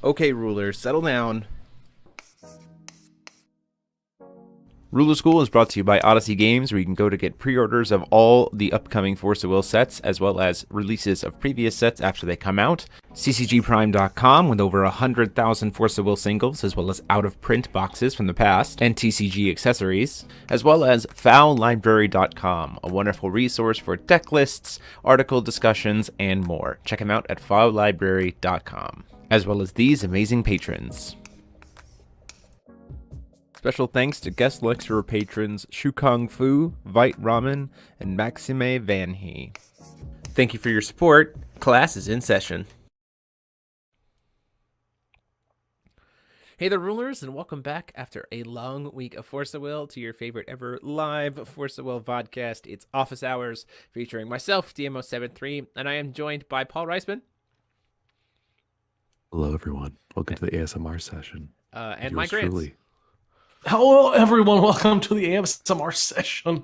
Okay, rulers, settle down. Ruler School is brought to you by Odyssey Games, where you can go to get pre-orders of all the upcoming Force of Will sets, as well as releases of previous sets after they come out. ccgprime.com with over 100,000 Force of Will singles, as well as out-of-print boxes from the past, and TCG accessories, as well as fowlibrary.com, a wonderful resource for deck lists, article discussions, and more. Check them out at fowlibrary.com, as well as these amazing patrons. Special thanks to guest lecturer patrons Shukong Fu, Vite Ramen, and Maxime Van He. Thank you for your support. Class is in session. Hey there, rulers, and welcome back after a long week of Force of Will to your favorite ever live Force of Will vodcast. It's Office Hours, featuring myself, DMO73, and I am joined by Paul Reisman. Hello, everyone. Welcome to the ASMR session. And Mike Grants. Hello, everyone. Welcome to the ASMR session.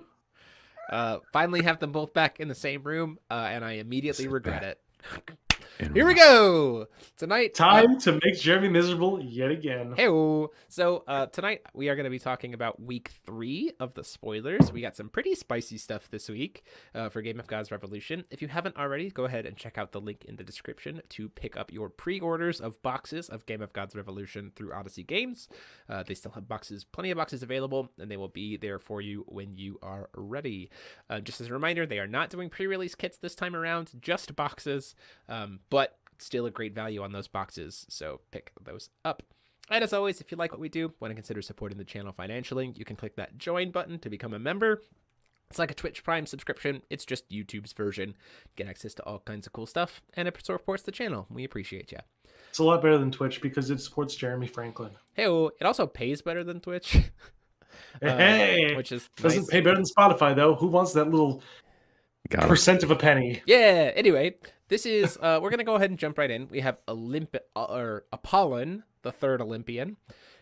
Finally have them both back in the same room, and I immediately regret it. Here we go! Tonight... Time to make Jeremy miserable yet again. Hey-o! So, tonight we are going to be talking about week 3 of the spoilers. We got some pretty spicy stuff this week for Game of Gods Revolution. If you haven't already, go ahead and check out the link in the description to pick up your pre-orders of boxes of Game of Gods Revolution through Odyssey Games. They still have plenty of boxes available, and they will be there for you when you are ready. Just as a reminder, they are not doing pre-release kits this time around, just boxes. But still a great value on those boxes, so pick those up. And as always, if you like what we do, want to consider supporting the channel financially, you can click that join button to become a member. It's like a Twitch Prime subscription. It's just YouTube's version. Get access to all kinds of cool stuff, and it supports the channel. We appreciate you. It's a lot better than Twitch because it supports Jeremy Franklin. Hey, it also pays better than Twitch. Which is doesn't nice. Pay better than Spotify though. Who wants that little percent of a penny? Yeah. Anyway, this is we're gonna go ahead and jump right in. We have Apollon, the third Olympian,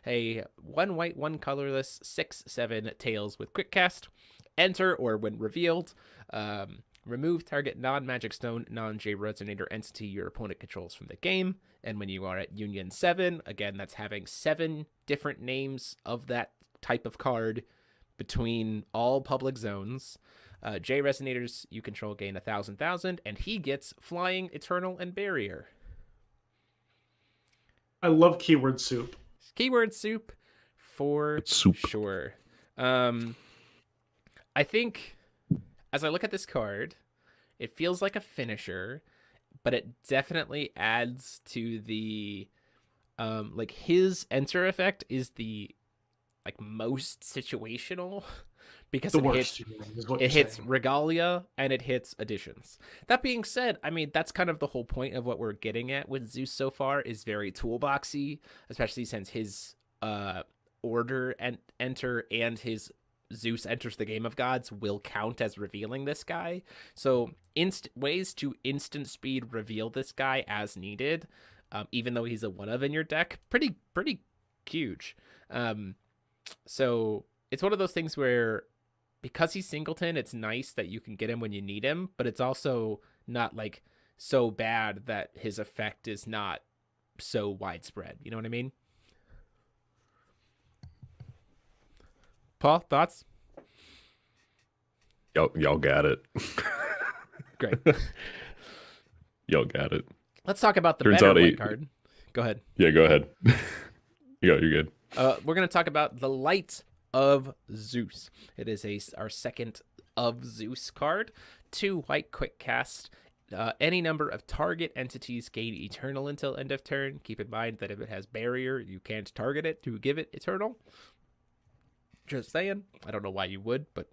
a 1 white, 1 colorless, 6/7 tails with quick cast. Enter, or when revealed, remove target non-magic stone, non-J resonator entity your opponent controls from the game. And when you are at Union 7, again, that's having 7 different names of that type of card between all public zones. J resonators you control gain 1,000, and he gets Flying, Eternal, and Barrier. I love keyword soup. Keyword soup for sure. I think as I look at this card, it feels like a finisher, but it definitely adds to the like his enter effect is the most situational. Because it hits Regalia and it hits additions. That being said, I mean, that's kind of the whole point of what we're getting at with Zeus so far is very toolboxy, especially since his order and enter and his Zeus enters the Game of Gods will count as revealing this guy. So ways to instant speed reveal this guy as needed, even though he's a one of in your deck, pretty huge. So it's one of those things where, because he's singleton, it's nice that you can get him when you need him, but it's also not so bad that his effect is not so widespread. You know what I mean? Paul, thoughts? Y'all got it. Great. Y'all got it. Let's talk about the better white card. Go ahead. Yeah, go ahead. You're good. We're going to talk about the Light of Zeus. It is our second of Zeus card. 2 white quick cast. Any number of target entities gain Eternal until end of turn. Keep in mind that if it has Barrier, you can't target it to give it Eternal. Just saying. I don't know why you would, but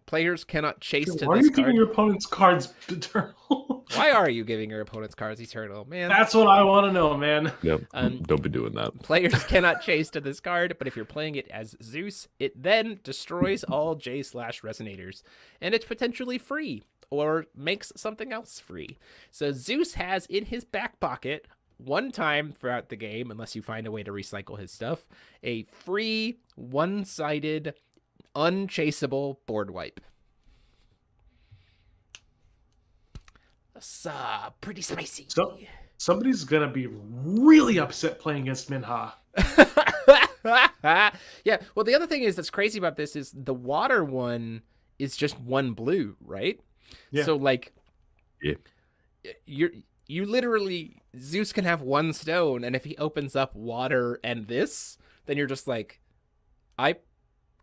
players cannot chase to this card. Why are you giving your opponent's cards Eternal? Why are you giving your opponent's cards Eternal, man? That's what I want to know, man. Yep. Don't be doing that. Players cannot chase to this card, but if you're playing it as Zeus, it then destroys all J/resonators, and it's potentially free, or makes something else free. So Zeus has in his back pocket, one time throughout the game, unless you find a way to recycle his stuff, a free, one-sided, unchaseable board wipe. That's pretty spicy. So Somebody's gonna be really upset playing against Minha. Yeah. Well, the other thing is that's crazy about this is the water one is just one blue, right? Yeah. So like, Yeah. you literally Zeus can have one stone, and if he opens up water and this, then you're just like, I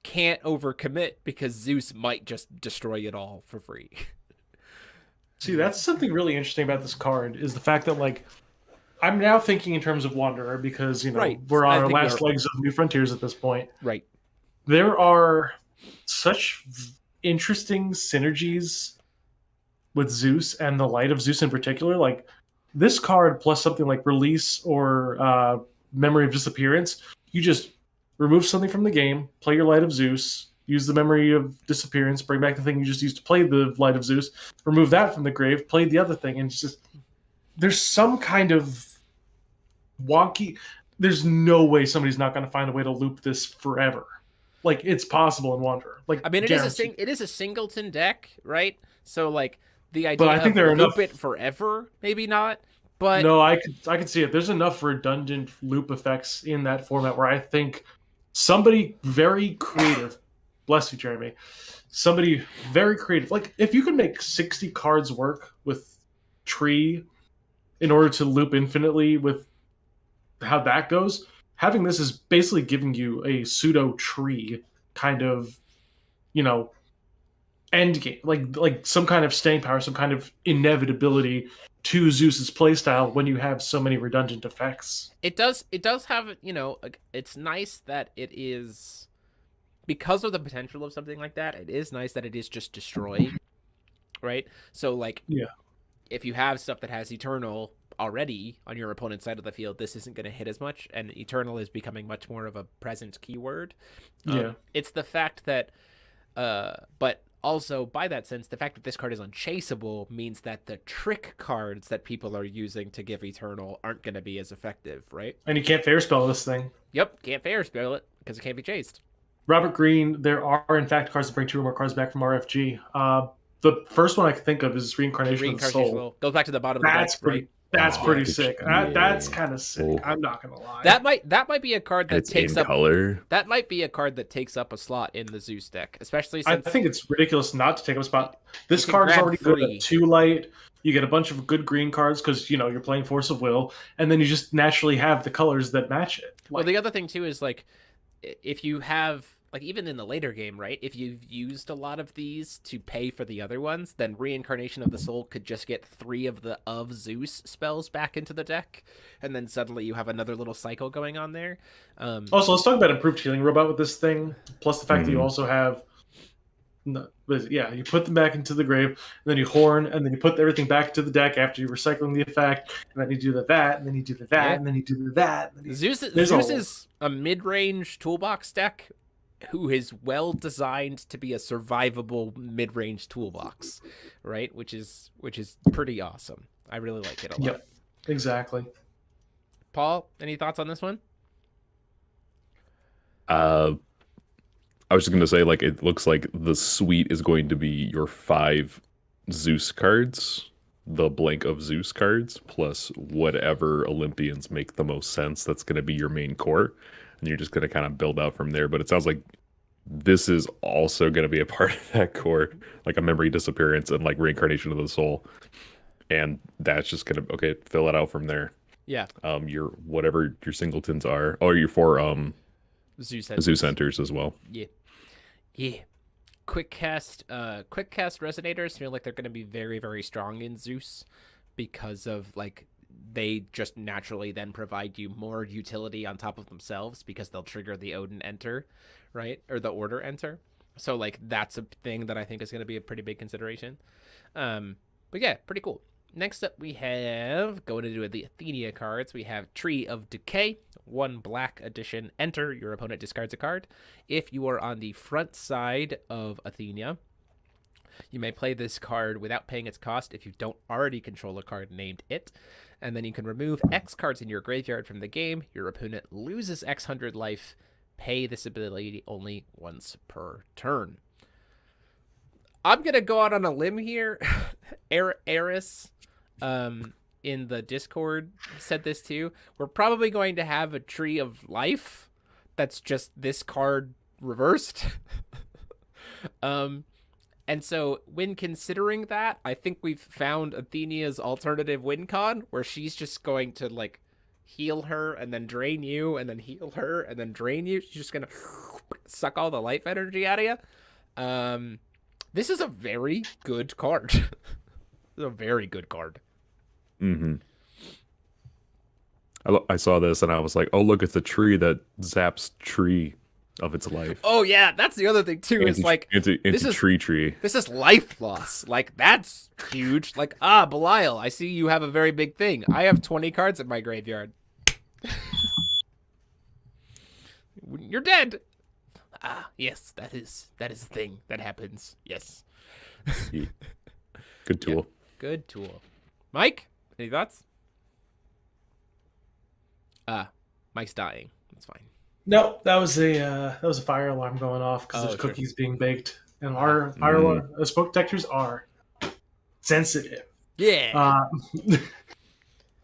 can't overcommit because Zeus might just destroy it all for free. See, that's something really interesting about this card is the fact that like I'm now thinking in terms of Wanderer because Right. we're on I our think we last are. legs of New Frontiers at this point. Right. There are such interesting synergies with Zeus and the Light of Zeus in particular. Like this card plus something like Release or Memory of Disappearance, you just remove something from the game, play your Light of Zeus, use the Memory of Disappearance, bring back the thing you just used to play the Light of Zeus, remove that from the grave, play the other thing, and it's just there's some kind of wonky. There's no way somebody's not going to find a way to loop this forever. Like it's possible in Wanderer. Like I mean, it guaranteed. is a singleton deck, right? So like the idea But I think of there are loop enough- it forever, maybe not. But No, I could see it. There's enough redundant loop effects in that format where I think somebody very creative, bless you, Jeremy, somebody very creative. Like if you could make 60 cards work with Tree in order to loop infinitely with how that goes, having this is basically giving you a pseudo tree kind of, end game, like some kind of staying power, some kind of inevitability to Zeus's playstyle when you have so many redundant effects. it does have, it's nice that it is, because of the potential of something like that, it is nice that it is just destroy, right? So like, Yeah. if you have stuff that has Eternal already on your opponent's side of the field, this isn't going to hit as much, and Eternal is becoming much more of a present keyword. Yeah. It's the fact that, but also by that sense, the fact that this card is unchaseable means that the trick cards that people are using to give Eternal aren't going to be as effective, right? And you can't fair spell this thing. Yep, can't fair spell it because it can't be chased. Robert Greene, there are in fact cards that bring 2 or more cards back from RFG. The first one I can think of is Reincarnation of the Soul. Goes back to the bottom of the That's deck, pretty. right? That's Oh, pretty it's- sick. yeah. That's kind of sick. Oh. I'm not gonna lie. That might be a card that It's takes in up color. that might be a card that takes up a slot in the Zeus deck, especially I since think it's ridiculous not to take up a spot. This can card is grab already good 3. at 2 light. You get a bunch of good green cards because you're playing Force of Will, and then you just naturally have the colors that match it. Well, the other thing too is like, if you have, like, even in the later game, right? If you've used a lot of these to pay for the other ones, then Reincarnation of the Soul could just get 3 of the of Zeus spells back into the deck, and then suddenly you have another little cycle going on there. Also, let's talk about improved healing robot with this thing. Plus the fact that you also have, you put them back into the grave, and then you horn, and then you put everything back into the deck after you're recycling the effect, and then you do that, and then you do that, Yeah. and then you do that. And then Zeus is a mid-range toolbox deck who is well designed to be a survivable mid-range toolbox, right? Which is pretty awesome. I really like it a lot. Yep, exactly. Paul, any thoughts on this one? I was just gonna say, like, it looks like the suite is going to be your 5 Zeus cards, the blank of Zeus cards, plus whatever Olympians make the most sense. That's gonna be your main core, and you're just gonna kind of build out from there. But it sounds like this is also gonna be a part of that core, like a memory disappearance and like reincarnation of the soul, and that's just gonna fill it out from there. Yeah, Your whatever your singletons are, or your 4 Zeus Zeus centers as well. Yeah. Quick cast resonators feel like they're going to be very, very strong in Zeus because of, like, they just naturally then provide you more utility on top of themselves because they'll trigger the Odin enter, right? Or the Order enter. So, like, that's a thing that I think is going to be a pretty big consideration. But yeah, pretty cool. Next up, we have, going to do the Athenia cards, we have Tree of Decay, 1 black edition. Enter, your opponent discards a card. If you are on the front side of Athenia, you may play this card without paying its cost if you don't already control a card named it. And then you can remove X cards in your graveyard from the game. Your opponent loses X hundred life. Pay this ability only once per turn. I'm going to go out on a limb here. Eris in the Discord said this too. We're probably going to have a tree of life that's just this card reversed. And so when considering that, I think we've found Athenia's alternative win con, where she's just going to like heal her and then drain you and then heal her and then drain you. She's just gonna suck all the life energy out of you. This is a very good card. This is a very good card. Mm-hmm. I saw this and I was like, oh, look, it's a tree that zaps tree of its life. Oh yeah, that's the other thing too. It's like it's a tree. This is life loss. Like that's huge. Like Belial, I see you have a very big thing. I have 20 cards in my graveyard. You're dead. Yes, that is a thing that happens. Yes. Good tool. Yeah, good tool. Mike, any thoughts? Mike's dying. That's fine. No, that was a fire alarm going off because there's sure. cookies being baked, and our fire alarm smoke detectors are sensitive. Yeah.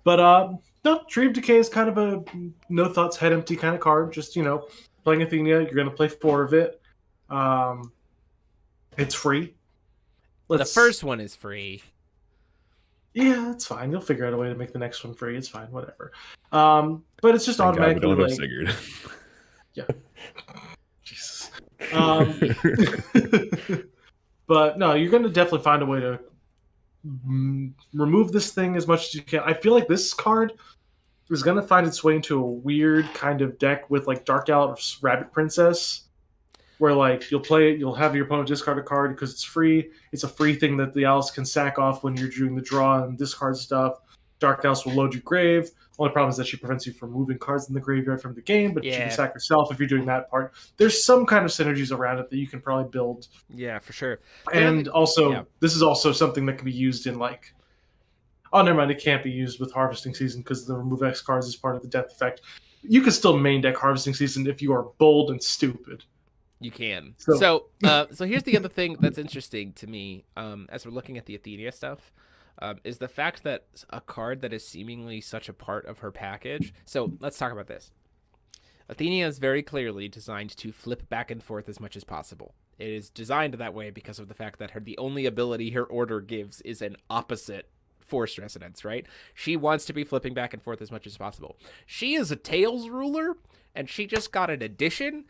But no, Tree of Decay is kind of a no thoughts, head empty kind of card. Just playing Athenia, you're gonna play 4 of it. It's free. The first one is free. Yeah, it's fine. You'll figure out a way to make the next one free. It's fine, whatever. But it's just Thank God we automatically don't have Sigurd. Yeah. Jesus. But no, you're going to definitely find a way to remove this thing as much as you can. I feel like this card is going to find its way into a weird kind of deck with like Dark Elf's Rabbit Princess, where like you'll play it, you'll have your opponent discard a card because it's free. It's a free thing that the Owls can sack off when you're doing the draw and discard stuff. Dark Elves will load your grave. Only problem is that she prevents you from moving cards in the graveyard from the game, but you can sack herself if you're doing that part. There's some kind of synergies around it that you can probably build. Yeah, for sure. And also, this is also something that can be used in like... Oh, never mind. It can't be used with Harvesting Season because the remove X cards is part of the death effect. You can still main deck Harvesting Season if you are bold and stupid. You can. So here's the other thing that's interesting to me as we're looking at the Athenia stuff. Is the fact that a card that is seemingly such a part of her package. So let's talk about this. Athenia is very clearly designed to flip back and forth as much as possible. It is designed that way because of the fact that the only ability her order gives is an opposite force resonance, right? She wants to be flipping back and forth as much as possible. She is a Tails ruler, and she just got an addition,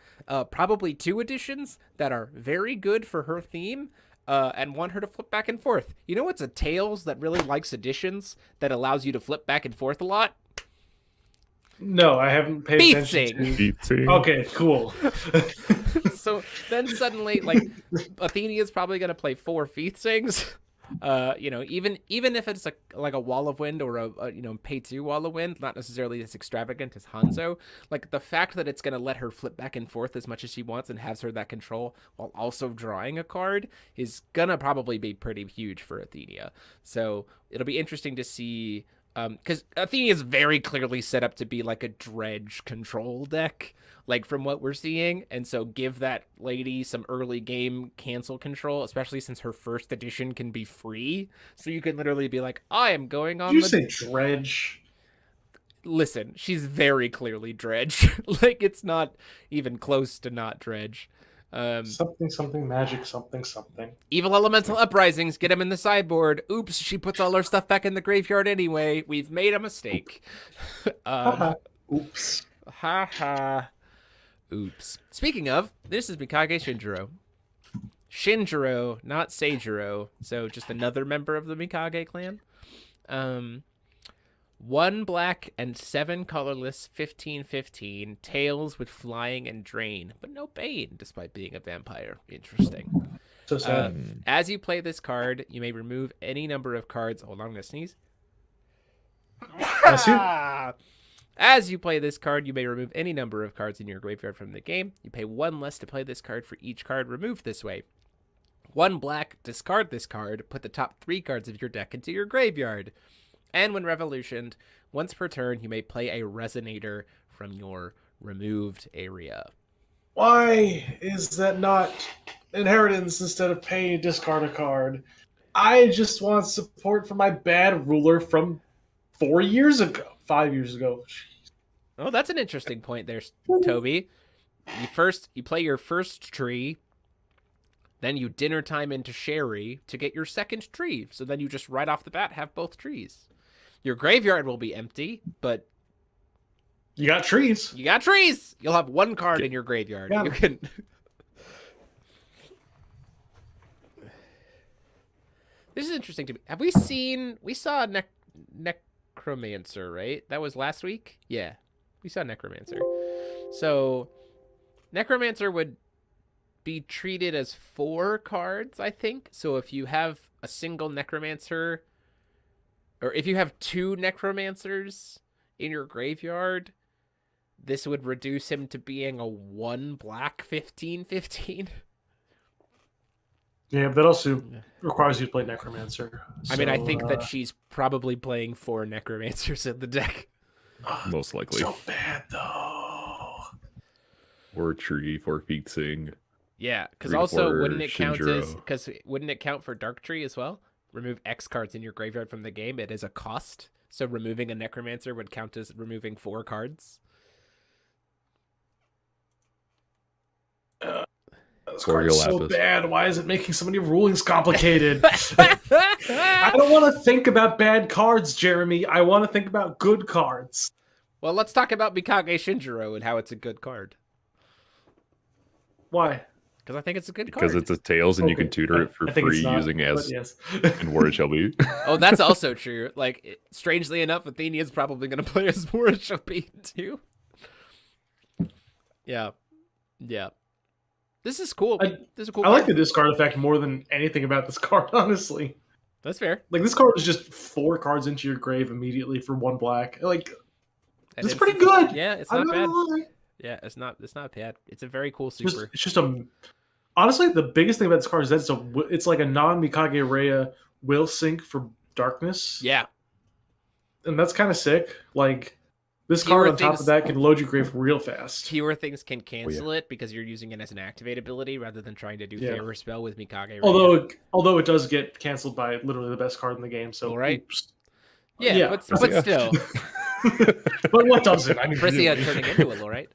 probably 2 additions that are very good for her theme. And want her to flip back and forth. You know what's a Tails that really likes additions that allows you to flip back and forth a lot? No, I haven't paid attention to... Okay, cool. So then suddenly, like, Athenia's probably going to play 4 Feathsings. Even if it's like a Wall of Wind or a pay 2 Wall of Wind, not necessarily as extravagant as Hanzo. Like the fact that it's going to let her flip back and forth as much as she wants and has her that control while also drawing a card is gonna probably be pretty huge for Athenia. So it'll be interesting to see, because Athenia is very clearly set up to be like a dredge control deck, like from what we're seeing, and so give that lady some early game cancel control, especially since her first edition can be free. So you can literally be like, I am going on. Did you say dredge? Listen, she's very clearly dredge. Like it's not even close to not dredge. Something magic, something. Evil Elemental Uprisings, get him in the sideboard. Oops, she puts all her stuff back in the graveyard anyway. We've made a mistake. Oops. Ha. Oops. Speaking of, this is Mikage Shinjiro. Shinjiro, not Seijiro. So just another member of the Mikage clan. 1 black and 7 colorless, 15/15, tails with flying and drain, but no bane despite being a vampire. Interesting. So sad. As you play this card, you may remove any number of cards. Hold on, I'm gonna sneeze. As you play this card, you may remove any number of cards in your graveyard from the game. You pay 1 less to play this card for each card removed this way. 1 black, discard this card, put the top 3 cards of your deck into your graveyard. And when revolutioned, once per turn, you may play a resonator from your removed area. Why is that not inheritance instead of pay to discard a card? I just want support for my bad ruler from 4 years ago, 5 years ago. Oh, that's an interesting point there, Toby. You play your first tree, then you dinner time into Sherry to get your second tree. So then you just right off the bat have both trees. Your graveyard will be empty, but You got trees. you got trees. You'll have one card in your graveyard. Yeah. You can. This is interesting to me. Have we seen? We saw Necromancer, right? That was last week. Yeah, we saw Necromancer. So Necromancer would be treated as 4 cards, I think. So if you have a single Necromancer, or if you have 2 Necromancers in your graveyard, this would reduce him to being a 1 black 15/15. Yeah, but that also requires you to play Necromancer. I mean, I So, think that she's probably playing 4 Necromancers in the deck. Most likely. So bad though. Or tree for fowtcg. Yeah, because 3 to also 4 wouldn't it count as Shinjiro. wouldn't it count for Dark Tree as well? Remove X cards in your graveyard from the game. It is a cost. So removing a Necromancer would count as removing 4 cards. This Or card's your so Lapis. bad. Why is it making so many rulings complicated? I don't want to think about bad cards, Jeremy. I want to think about good cards. Well, let's talk about Mikage Shinjiro and how it's a good card. Why? Because I think it's a good card. Because it's a tails and you can Okay. tutor it for I think it's free not, using but as yes. and where it shall be. Oh, that's also true. Like, strangely enough, Athenia's probably going to play as Morishopee too. Yeah. Yeah. This is cool. This is a cool I like card. the discard effect more than anything about this card, honestly. That's fair. Like, this card is just 4 cards into your grave immediately for 1 black. Like, And it's pretty good. Yeah, it's I'm not bad. gonna lie. Yeah, it's not bad. It's a very cool It's just, super. it's just a. Honestly, the biggest thing about this card is that it's like a non-Mikage Rhea will sync for darkness. Yeah. And that's kind of sick. Like, this Fewer card on top things- of that can load your grave real fast. Fewer things can cancel it because you're using it as an activate ability rather than trying to do Yeah. favor spell with Mikage. Although it does get canceled by literally the best card in the game. So All right. oops. yeah, yeah. but Yeah. still, But what doesn't? I mean, Frisia really. turning into a Lorite.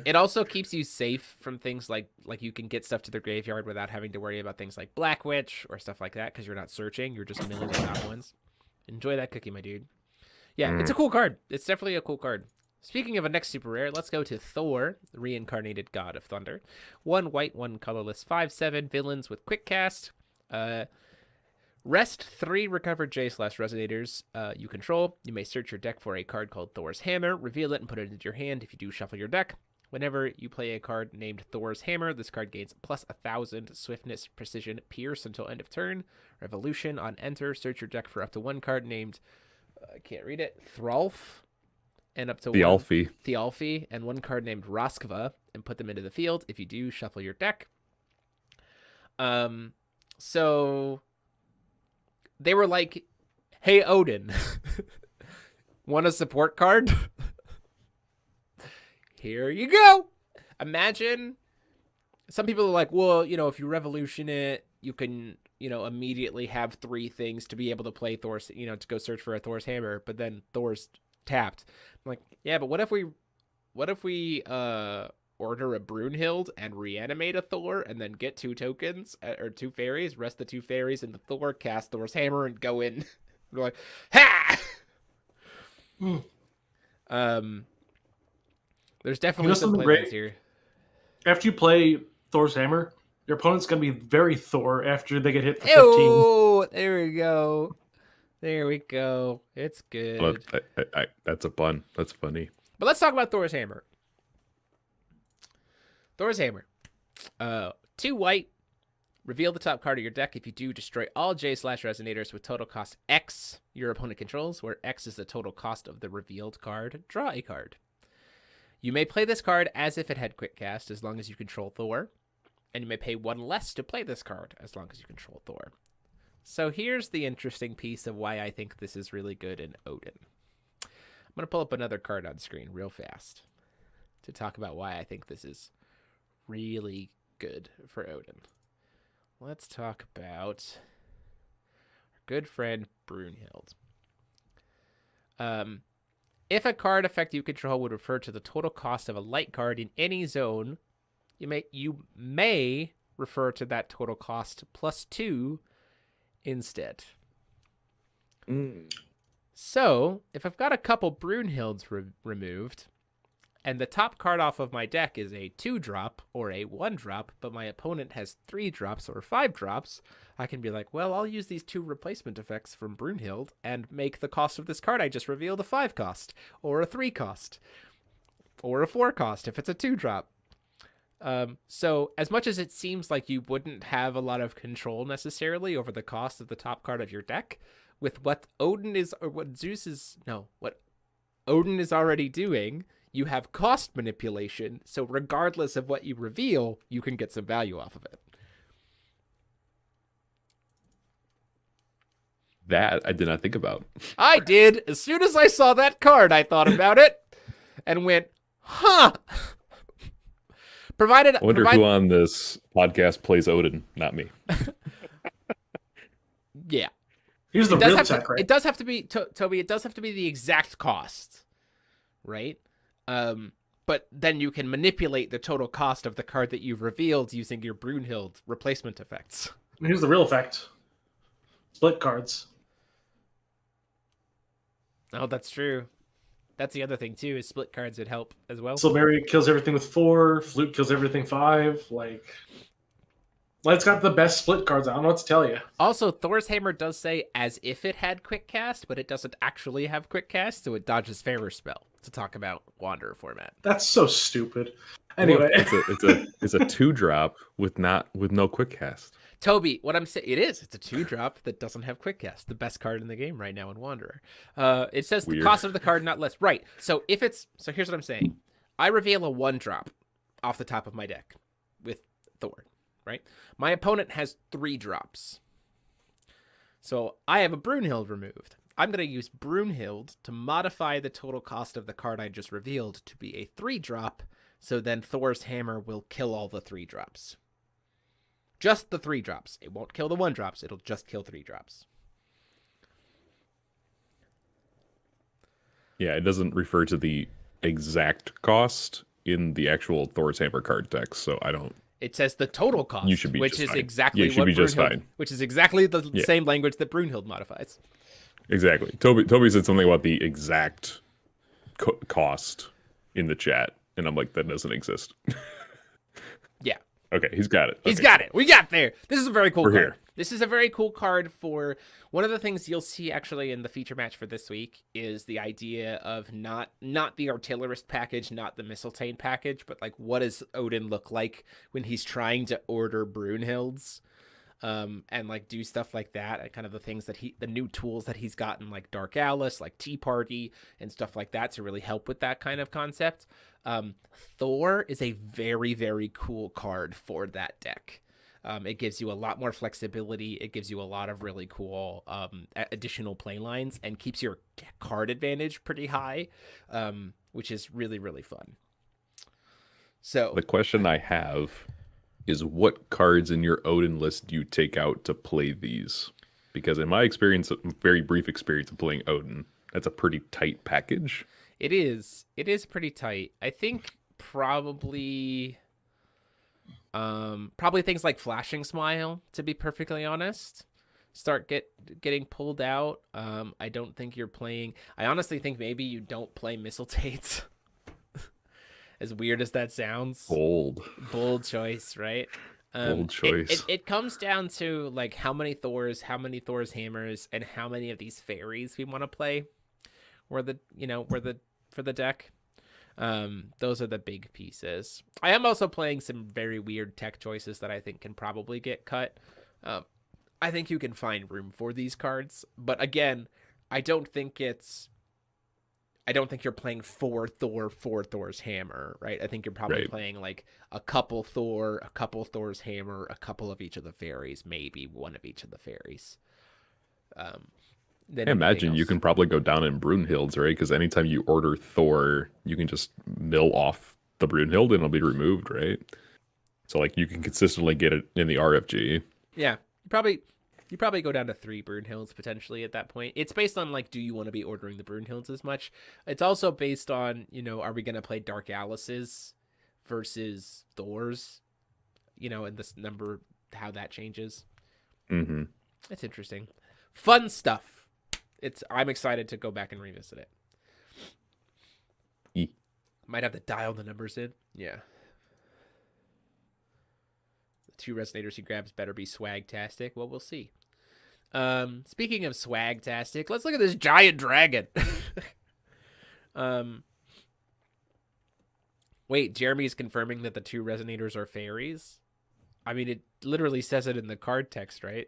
It also keeps you safe from things like you can get stuff to the graveyard without having to worry about things like Black Witch or stuff like that because you're not searching. You're just milling the top ones. Enjoy that cookie, my dude. Yeah, it's a cool card. It's definitely a cool card. Speaking of a next super rare, let's go to Thor, the reincarnated god of thunder. 1 white, 1 colorless, 5/7 villains with quick cast. Rest 3 recovered J/resonators you control. You may search your deck for a card called Thor's Hammer, reveal it, and put it into your hand. If you do, shuffle your deck. Whenever you play a card named Thor's Hammer, this card gains plus 1,000 swiftness, precision, pierce until end of turn. Revolution on enter. Search your deck for up to 1 card named, I can't read it, Thralf, and up to Thialfi, and 1 card named Roskva, and put them into the field. If you do, shuffle your deck. So they were like, hey, Odin, want a support card? Here you go. Imagine some people are like, well, if you revolution it, you can, immediately have 3 things to be able to play Thor's, to go search for a Thor's hammer, but then Thor's tapped. I'm like, yeah, but what if we order a Brunhild and reanimate a Thor and then get 2 tokens or 2 fairies, rest the 2 fairies into Thor, cast Thor's hammer and go in. We're like, ha! There's definitely some something play great? here. After you play Thor's Hammer, your opponent's going to be very Thor after they get hit for 15. Oh, there we go. There we go. It's good. Well, that's a pun. That's funny. But let's talk about Thor's hammer. Thor's hammer. 2 white. Reveal the top card of your deck. If you do, destroy all J/resonators with total cost X your opponent controls, where X is the total cost of the revealed card. Draw a card. You may play this card as if it had quick cast as long as you control Thor, and you may pay 1 less to play this card as long as you control Thor. So here's the interesting piece of why I think this is really good in Odin. I'm going to pull up another card on screen real fast to talk about why I think this is really good for Odin. Let's talk about our good friend Brunhild. If a card effect you control would refer to the total cost of a light card in any zone, you may refer to that total cost +2 instead. So, if I've got a couple Brunhilds removed, and the top card off of my deck is a 2-drop or a 1-drop, but my opponent has 3 drops or 5 drops, I can be like, well, I'll use these 2 replacement effects from Brunhild and make the cost of this card I just revealed a 5 cost, or a 3 cost, or a 4 cost if it's a 2-drop. So as much as it seems like you wouldn't have a lot of control necessarily over the cost of the top card of your deck, with what Odin is already doing, you have cost manipulation, so regardless of what you reveal, you can get some value off of it. That I did not think about. I did. As soon as I saw that card, I thought about it and went, huh. I wonder who on this podcast plays Odin, not me. Yeah. Here's the real tech, right? It does have to be, Toby, it does have to be the exact cost, right? But then you can manipulate the total cost of the card that you've revealed using your Brunhild replacement effects. Here's the real effect. Split cards. Oh, that's true. That's the other thing, too, is split cards would help as well. So Mary kills everything with 4, Flute kills everything 5, like... Light's got the best split cards. I don't know what to tell you. Also, Thor's Hammer does say as if it had Quick Cast, but it doesn't actually have Quick Cast, so it dodges Fairer Spell to talk about Wanderer format. That's so stupid. Anyway, it's a 2-drop with no quick cast. Toby, what I'm saying, it's a 2-drop that doesn't have Quick Cast, the best card in the game right now in Wanderer. It says Weird. The cost of the card, not less. Right. So here's what I'm saying. I reveal a 1-drop off the top of my deck with Thor, right? My opponent has 3 drops. So I have a Brunhild removed. I'm going to use Brunhild to modify the total cost of the card I just revealed to be a 3-drop, so then Thor's Hammer will kill all the 3 drops. Just the 3 drops. It won't kill the 1 drops. It'll just kill 3 drops. Yeah, it doesn't refer to the exact cost in the actual Thor's Hammer card text, so I don't... It says the total cost, You should be which just is fine. exactly Yeah, you should what be just Brunhild, fine. which is exactly the same language that Brunhild modifies. Exactly. Toby said something about the exact cost in the chat, and I'm like, that doesn't exist. Yeah. Okay, he's got it. He's Okay. got it. We got there. This is a very cool We're card. here. This is a very cool card for one of the things you'll see actually in the feature match for this week is the idea of not the artillerist package, not the mistletoe package, but like what does Odin look like when he's trying to order Brunhilds, and like do stuff like that, and kind of the things that the new tools that he's gotten, like Dark Alice, like Tea Party, and stuff like that to really help with that kind of concept. Thor is a very, very cool card for that deck. It gives you a lot more flexibility. It gives you a lot of really cool additional play lines and keeps your card advantage pretty high, which is really, really fun. So The question I have is what cards in your Odin list do you take out to play these? Because in my experience, very brief experience of playing Odin, that's a pretty tight package. It is pretty tight. I think probably things like Flashing Smile, to be perfectly honest, start getting pulled out. I don't think you're playing. I honestly think maybe you don't play Mistletates. As weird as that sounds. Bold Bold choice, right? Bold choice. It comes down to like how many Thors hammers, and how many of these fairies we want to play. For the deck. Those are the big pieces. I am also playing some very weird tech choices that I think can probably get cut. I think you can find room for these cards, but again, I don't think you're playing 4 Thor, 4 Thor's Hammer, right? I think you're probably playing like a couple Thor, a couple Thor's Hammer, a couple of each of the fairies, maybe one of each of the fairies. I imagine you can probably go down in Brunhilds, right? Because anytime you order Thor, you can just mill off the Brunhild and it'll be removed, right? So like you can consistently get it in the RFG. Yeah, probably. You probably go down to 3 Brunhilds potentially at that point. It's based on like, do you want to be ordering the Brunhilds as much? It's also based on, are we going to play Dark Alice's versus Thor's, and this number, how that changes. Mm-hmm. It's interesting. Fun stuff. I'm excited to go back and revisit it. Might have to dial the numbers in. Yeah. The 2 resonators he grabs better be swag-tastic. Well, we'll see. Speaking of swag-tastic, let's look at this giant dragon. Wait, Jeremy's confirming that the 2 resonators are fairies? I mean, it literally says it in the card text, right?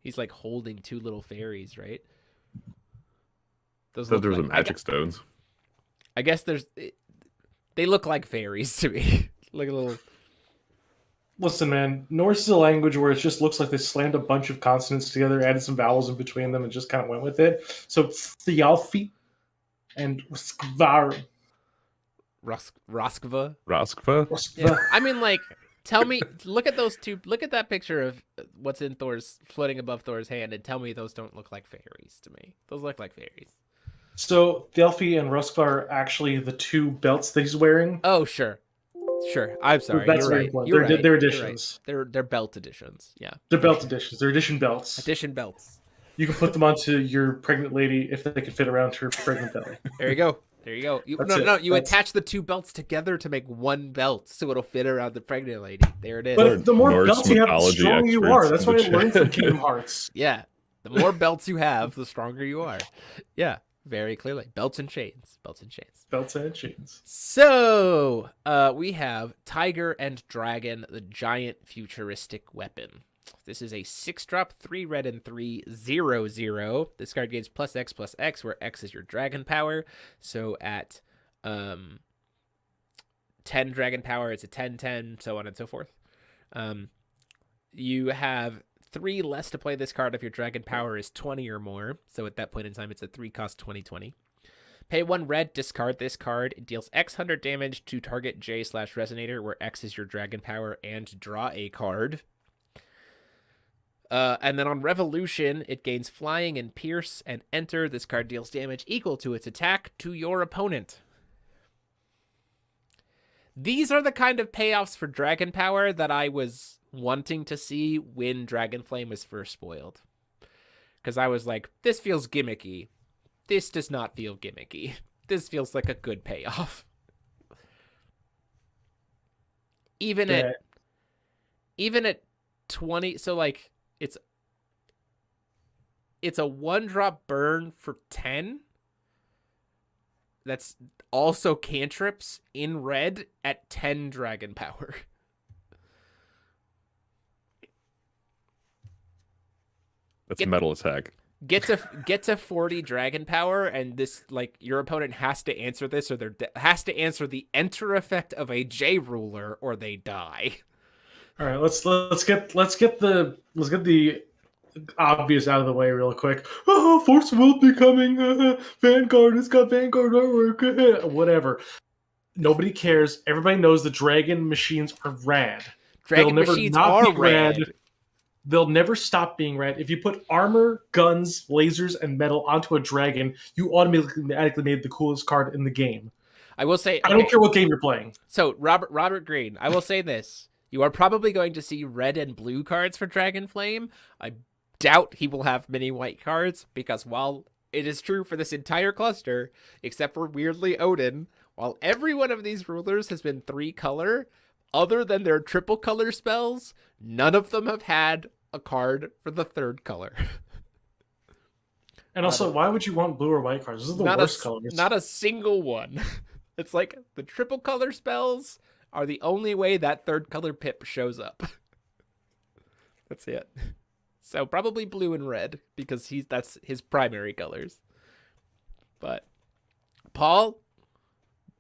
He's like holding 2 little fairies, right? Those are magic stones. I guess they look like fairies to me. Like a little. Listen, man, Norse is a language where it just looks like they slammed a bunch of consonants together, added some vowels in between them, and just kind of went with it. So Thialfi and Skvar. Roskva. Roskva? I mean, like, tell me, look at those 2. Look at that picture of what's in Thor's, floating above Thor's hand, and tell me those don't look like fairies to me. Those look like fairies. So Thialfi and Roskva are actually the 2 belts that he's wearing. Oh, sure. I'm sorry. That's You're very right. important. You're right. They're additions. You're right. They're belt editions. Yeah. They're belt editions. They're edition belts. Edition belts. You can put them onto your pregnant lady if they can fit around her pregnant belly. There you go. You attach the 2 belts together to make one belt, so it'll fit around the pregnant lady. There it is. But the more Norse belts you have, the stronger you are. That's what I learned from chat. Kingdom Hearts. Yeah. The more belts you have, the stronger you are. Yeah. Very clearly. Belts and chains. Belts and chains. So, we have Tiger and Dragon, the giant futuristic weapon. This is a 6-drop, 3 red and 3/0/0. This card gains +X/+X, where X is your dragon power. So at 10 dragon power, it's a 10/10, so on and so forth. You have 3 less to play this card if your dragon power is 20 or more. So at that point in time, it's a 3-cost 20/20. Pay 1 red, discard this card. It deals X 100 damage to target J/Resonator, where X is your dragon power, and draw a card. And then on Revolution, it gains Flying and Pierce and Enter. This card deals damage equal to its attack to your opponent. These are the kind of payoffs for dragon power that I was wanting to see when Dragonflame was first spoiled. Because I was like, this feels gimmicky. This does not feel gimmicky. This feels like a good payoff. Even at 20, so like it's a 1-drop burn for 10. That's also cantrips in red at 10 dragon power. That's a metal attack. Get to 40 dragon power, and this, like, your opponent has to answer this, or has to answer the enter effect of a J ruler, or they die. All right, let's get the obvious out of the way real quick. Oh, Force will be coming. Vanguard, it's got Vanguard artwork. Whatever. Nobody cares. Everybody knows the dragon machines are rad. Dragon machines are rad. They'll never stop being rad. If you put armor, guns, lasers, and metal onto a dragon, you automatically made the coolest card in the game. I will say, I don't care what game you're playing. So, Robert Green, I will say this. You are probably going to see red and blue cards for Dragonflame. I doubt he will have many white cards, because while it is true for this entire cluster, except for weirdly Odin, while every one of these rulers has been 3-color, other than their triple color spells, none of them have had a card for the 3rd color. And also, why would you want blue or white cards? Those are the worst colors. Not a single one. It's like the triple color spells are the only way that 3rd color pip shows up. That's it. So probably blue and red, because that's his primary colors. But Paul,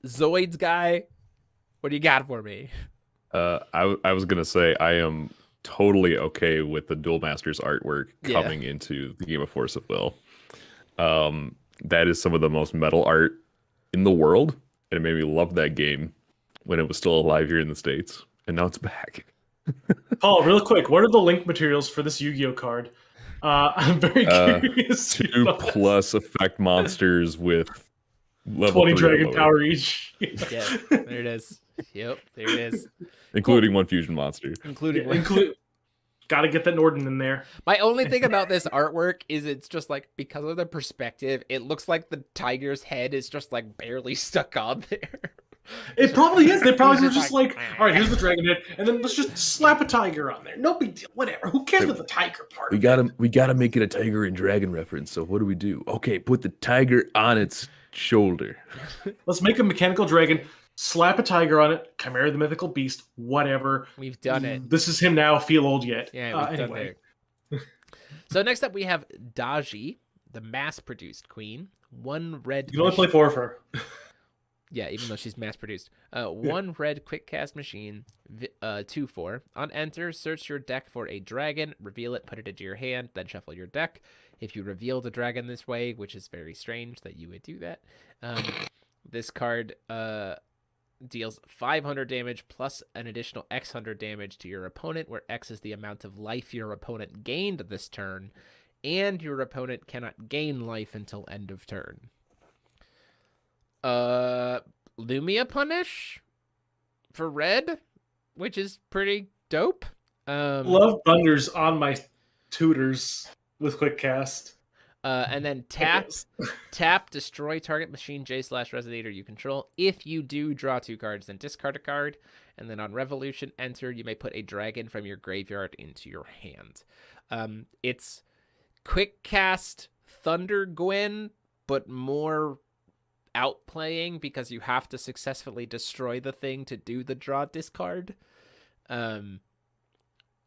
Zoids guy, what do you got for me? I was gonna say I am totally okay with the Duel Masters artwork coming into the Game of Force of Will. That is some of the most metal art in the world, and it made me love that game when it was still alive here in the States, and now it's back. Paul, real quick, what are the link materials for this Yu-Gi-Oh card? I'm very curious. 2+ effect monsters with level 20 3 or dragon lower, power each. Yeah, there it is. Yep, there it is. including one fusion monster. Including Gotta get that Norden in there. My only thing about this artwork is it's just like, because of the perspective, it looks like the tiger's head is just like barely stuck on there. It probably is. They probably were He's just like, all right, here's the dragon head, and then let's just slap a tiger on there. No big deal. Whatever. Who cares about the tiger part? We gotta make it a tiger and dragon reference. So what do? Okay, put the tiger on its shoulder. Let's make a mechanical dragon, slap a tiger on it, Chimera the mythical beast, whatever. We've done it. This is him now. Feel old yet? Yeah, we've anyway. done it. So next up we have Daji, the mass-produced queen. One red. You can only play 4 of her. Yeah, even though she's mass-produced. One red quick cast machine, 2/4. On enter, search your deck for a dragon, reveal it, put it into your hand, then shuffle your deck. If you reveal the dragon this way, which is very strange that you would do that, this card deals 500 damage plus an additional X 100 damage to your opponent, where X is the amount of life your opponent gained this turn, and your opponent cannot gain life until end of turn. Lumia Punish for red, which is pretty dope. Love thunders on my tutors with quick cast. And then tap, destroy target machine J/Resonator you control. If you do, draw 2 cards, then discard a card. And then on Revolution, enter, you may put a dragon from your graveyard into your hand. It's quick cast Thunder Gwen, but more outplaying because you have to successfully destroy the thing to do the draw discard.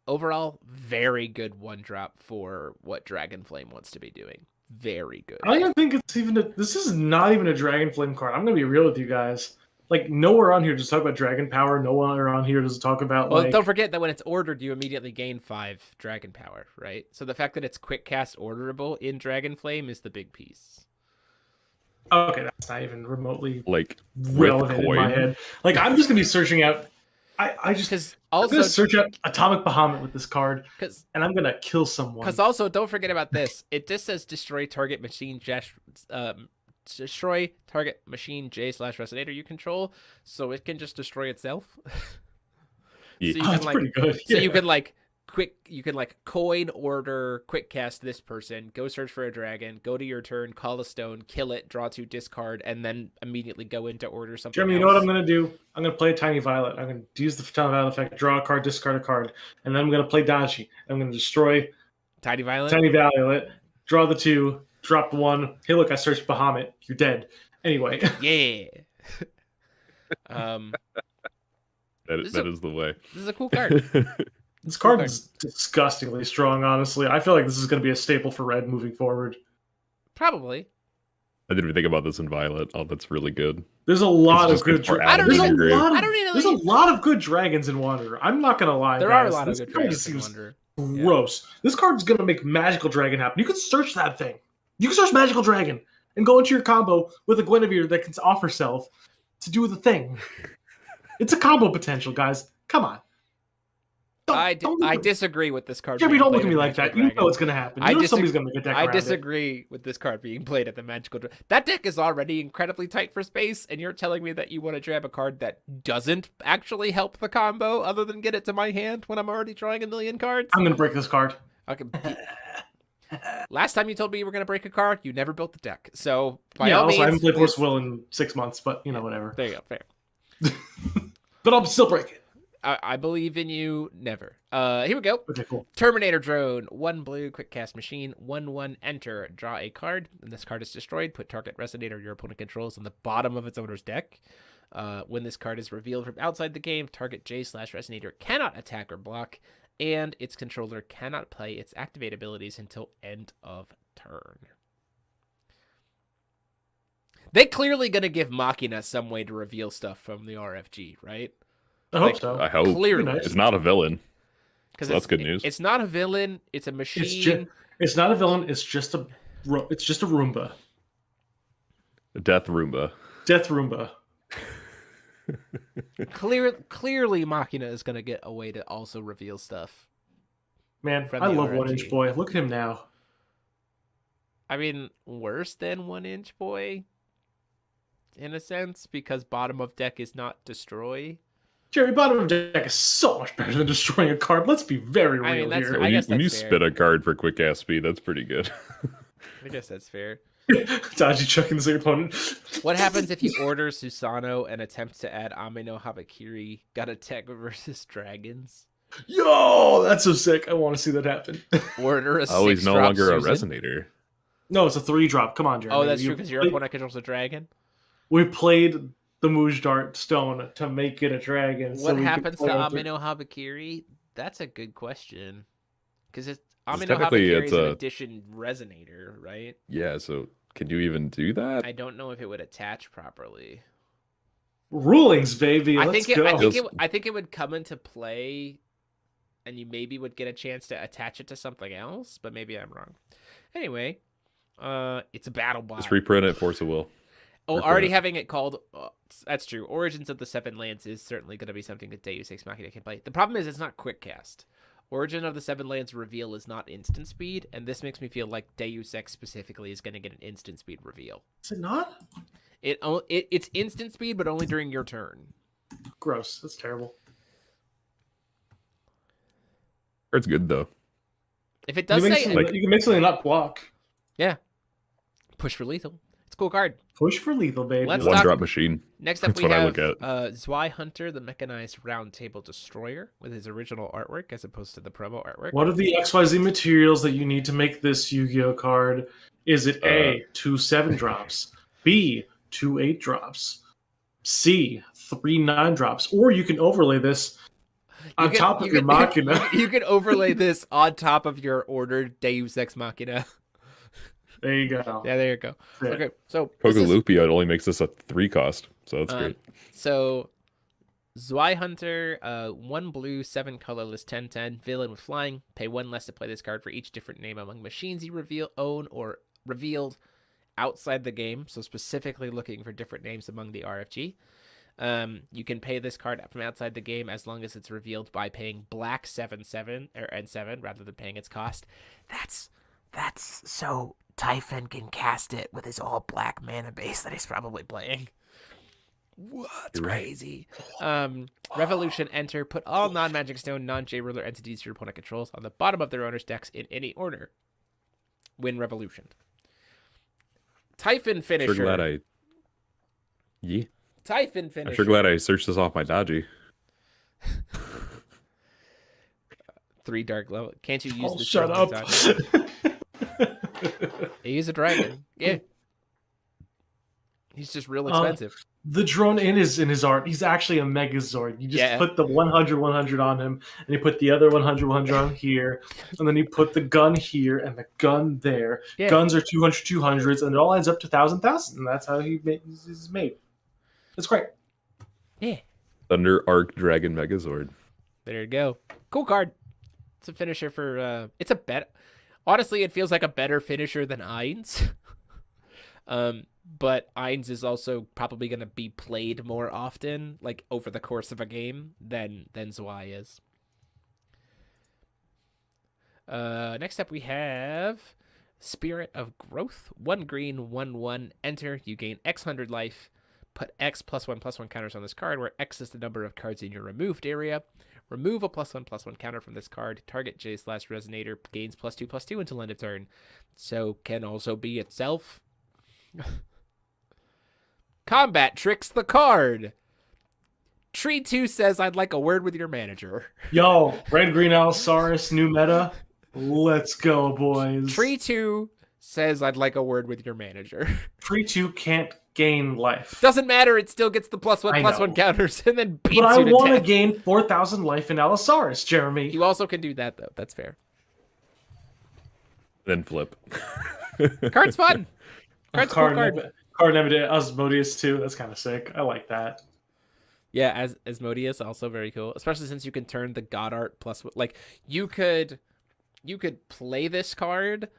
Overall, very good 1-drop for what Dragonflame wants to be doing. Very good. I don't think it's even this is not even a Dragon Flame card. I'm gonna be real with you guys. Like, nowhere on here does talk about Dragon Power. Nowhere on here does it talk about, well, don't forget that when it's ordered, you immediately gain 5 Dragon Power, right? So the fact that it's quick cast orderable in Dragonflame is the big piece. Okay, that's not even remotely Like relevant in my head. Like, I'm just gonna be searching out. I'm gonna search out Atomic Bahamut with this card, and I'm gonna kill someone. Because also, don't forget about this. It just says destroy target machine destroy target machine J/Resonator you control, so it can just destroy itself. Yeah. So you can, pretty good. So you can coin order quick cast this person, go search for a dragon, go to your turn, call a stone, kill it, draw 2, discard, and then immediately go into order something Jeremy, else. you know what I'm going to do? I'm going to play a Tiny Violet. I'm going to use the Tiny Violet effect, draw a card, discard a card, and then I'm going to play Daji. I'm going to destroy Tiny Violet, draw the 2, drop the 1. Hey, look, I searched Bahamut. You're dead. Anyway. Yeah. That is the way. This is a cool card. This card is disgustingly strong, honestly. I feel like this is going to be a staple for red moving forward. Probably. I didn't even think about this in Violet. Oh, that's really good. There's a lot of good dragons. There's a lot of good dragons in Wanderer. I'm not going to lie. There guys. are a lot of good dragons in Wanderer. Gross. Yeah. This card is going to make Magical Dragon happen. You can search that thing. You can search Magical Dragon and go into your combo with a Guinevere that can off herself to do the thing. It's a combo potential, guys. Come on. I disagree with this card. Jeremy, don't look at me like that. You know it's going to happen. You know somebody's going to make a deck around disagree with this card being played at the Magical Dragon. That deck is already incredibly tight for space, and you're telling me that you want to grab a card that doesn't actually help the combo other than get it to my hand when I'm already drawing a million cards? I'm going to break this card. Okay. Last time you told me you were going to break a card, you never built the deck. So, by all means... I haven't played Force Will in 6 months, but, whatever. There you go. Fair. But I'll still break it. I believe in you. Never. Here we go. Okay, cool. Terminator Drone. 1 blue, quick cast machine. 1/1, enter. Draw a card. When this card is destroyed, put target Resonator your opponent controls on the bottom of its owner's deck. When this card is revealed from outside the game, target J/Resonator cannot attack or block, and its controller cannot play its activate abilities until end of turn. They clearly gonna give Machina some way to reveal stuff from the RFG, right? I hope so. I hope. Clearly. Nice. It's not a villain. So that's good news. It's not a villain. It's a machine. It's not a villain. It's just a Roomba. Death Roomba. Death Roomba. Clearly, Machina is gonna get a way to also reveal stuff. Man, From I the love RNG. 1-inch boy. Look at him now. I mean, worse than 1-inch boy, in a sense, because bottom of deck is not destroy. Jerry, bottom of deck is so much better than destroying a card. Let's be very I mean, real that's here. I When you, guess when you that's fair. spit a card for quick ass speed, that's pretty good. I guess that's fair. Dodgy chucking the opponent. What happens if you order Susano and attempt to add Amino Habakiri? Got a tech versus dragons. Yo, that's so sick. I want to see that happen. Order a Oh, he's no 6-drop longer a Susan. resonator. No, it's a 3-drop. Come on, Jeremy. Oh, that's true because your opponent controls a dragon. We played the Mujdart stone to make it a dragon. What we could happens to play on Amino Habakiri? That's a good question. Because Amino technically, Habakiri it's is an a- addition resonator, right? Yeah, so can you even do that? I don't know if it would attach properly. Rulings, baby. I Let's think go. I think it would come into play, and you maybe would get a chance to attach it to something else, but maybe I'm wrong. Anyway, it's a battle bot. Just reprint it, Force of Will. Oh, reprint already it. having it called. That's true. Origins of the Seven Lands is certainly going to be something that Deus Ex Machina can play. The problem is it's not quick cast. Origin of the Seven Lands reveal is not instant speed, and this makes me feel like Deus Ex specifically is going to get an instant speed reveal. Is it not? It's instant speed, but only during your turn. Gross. That's terrible. It's good though. If it does say You can make something not block. push for lethal, it's a cool card. Push for lethal, baby. Let's One talk- drop machine. Next up, That's we what I have look at. Zwei Hunter, the Mechanized Round Table Destroyer, with his original artwork as opposed to the promo artwork. What are the XYZ materials that you need to make this Yu-Gi-Oh card? Is it A, 2 7-drops, B, 2 8-drops, C, 3 9-drops, or you can overlay this on top of your Machina. You can overlay this on top of your ordered Deus Ex Machina. There you go. Yeah, there you go. Yeah. Okay, so this Pogo is- Lupia only makes this a 3 cost, so that's great. So, Zwei Hunter, 1 blue, 7 colorless, 10/10, villain with flying. Pay 1 less to play this card for each different name among machines you own or revealed outside the game. So specifically looking for different names among the RFG. You can pay this card from outside the game as long as it's revealed by paying black 7/7 and 7 rather than paying its cost. That's so Typhon can cast it with his all black mana base that he's probably playing. What's You're right. crazy? Revolution, enter, put all non-magic stone, non-J ruler entities your opponent controls on the bottom of their owner's decks in any order. Win Revolution. Typhon finisher. Sure glad I. Yeah. Typhon finisher. I'm sure glad I searched this off my dodgy. 3 dark level. Can't you use Oh, this? shut during up. the time? He's a dragon. Yeah. He's just real expensive. The drone in his art, he's actually a Megazord. You just put the 100 on him, and you put the other 100 on here, and then you put the gun here and the gun there. Yeah. Guns are 200s, and it all adds up to 1,000, and that's how he's made. It's great. Yeah. Thunder Arc Dragon Megazord. There you go. Cool card. It's a finisher for it's a bet. Honestly, it feels like a better finisher than Ainz. But Ainz is also probably going to be played more often, like over the course of a game, than Zwei is. Next up, we have Spirit of Growth. 1 green, 1/1. Enter. You gain X 100 life. Put X +1/+1 counters on this card, where X is the number of cards in your removed area. Remove a +1/+1 counter from this card. Target J/Resonator gains +2/+2 until end of turn. So can also be itself. Combat tricks the card. Tree 2 says, I'd like a word with your manager. Yo, Red Green Allosaurus, new meta. Let's go, boys. Tree 2 says, I'd like a word with your manager. Tree 2 can't gain life. Doesn't matter, it still gets the +1/+1 I know. counters and then beats But I you to want to death. gain 4,000 life in Allosaurus, Jeremy. You also can do that, though. That's fair. Then flip. Card's fun. Card's a cool card. Card named Asmodeus too. That's kind of sick. I like that. Yeah, as Asmodeus, also very cool. Especially since you can turn the God Art plus, like, you could play this card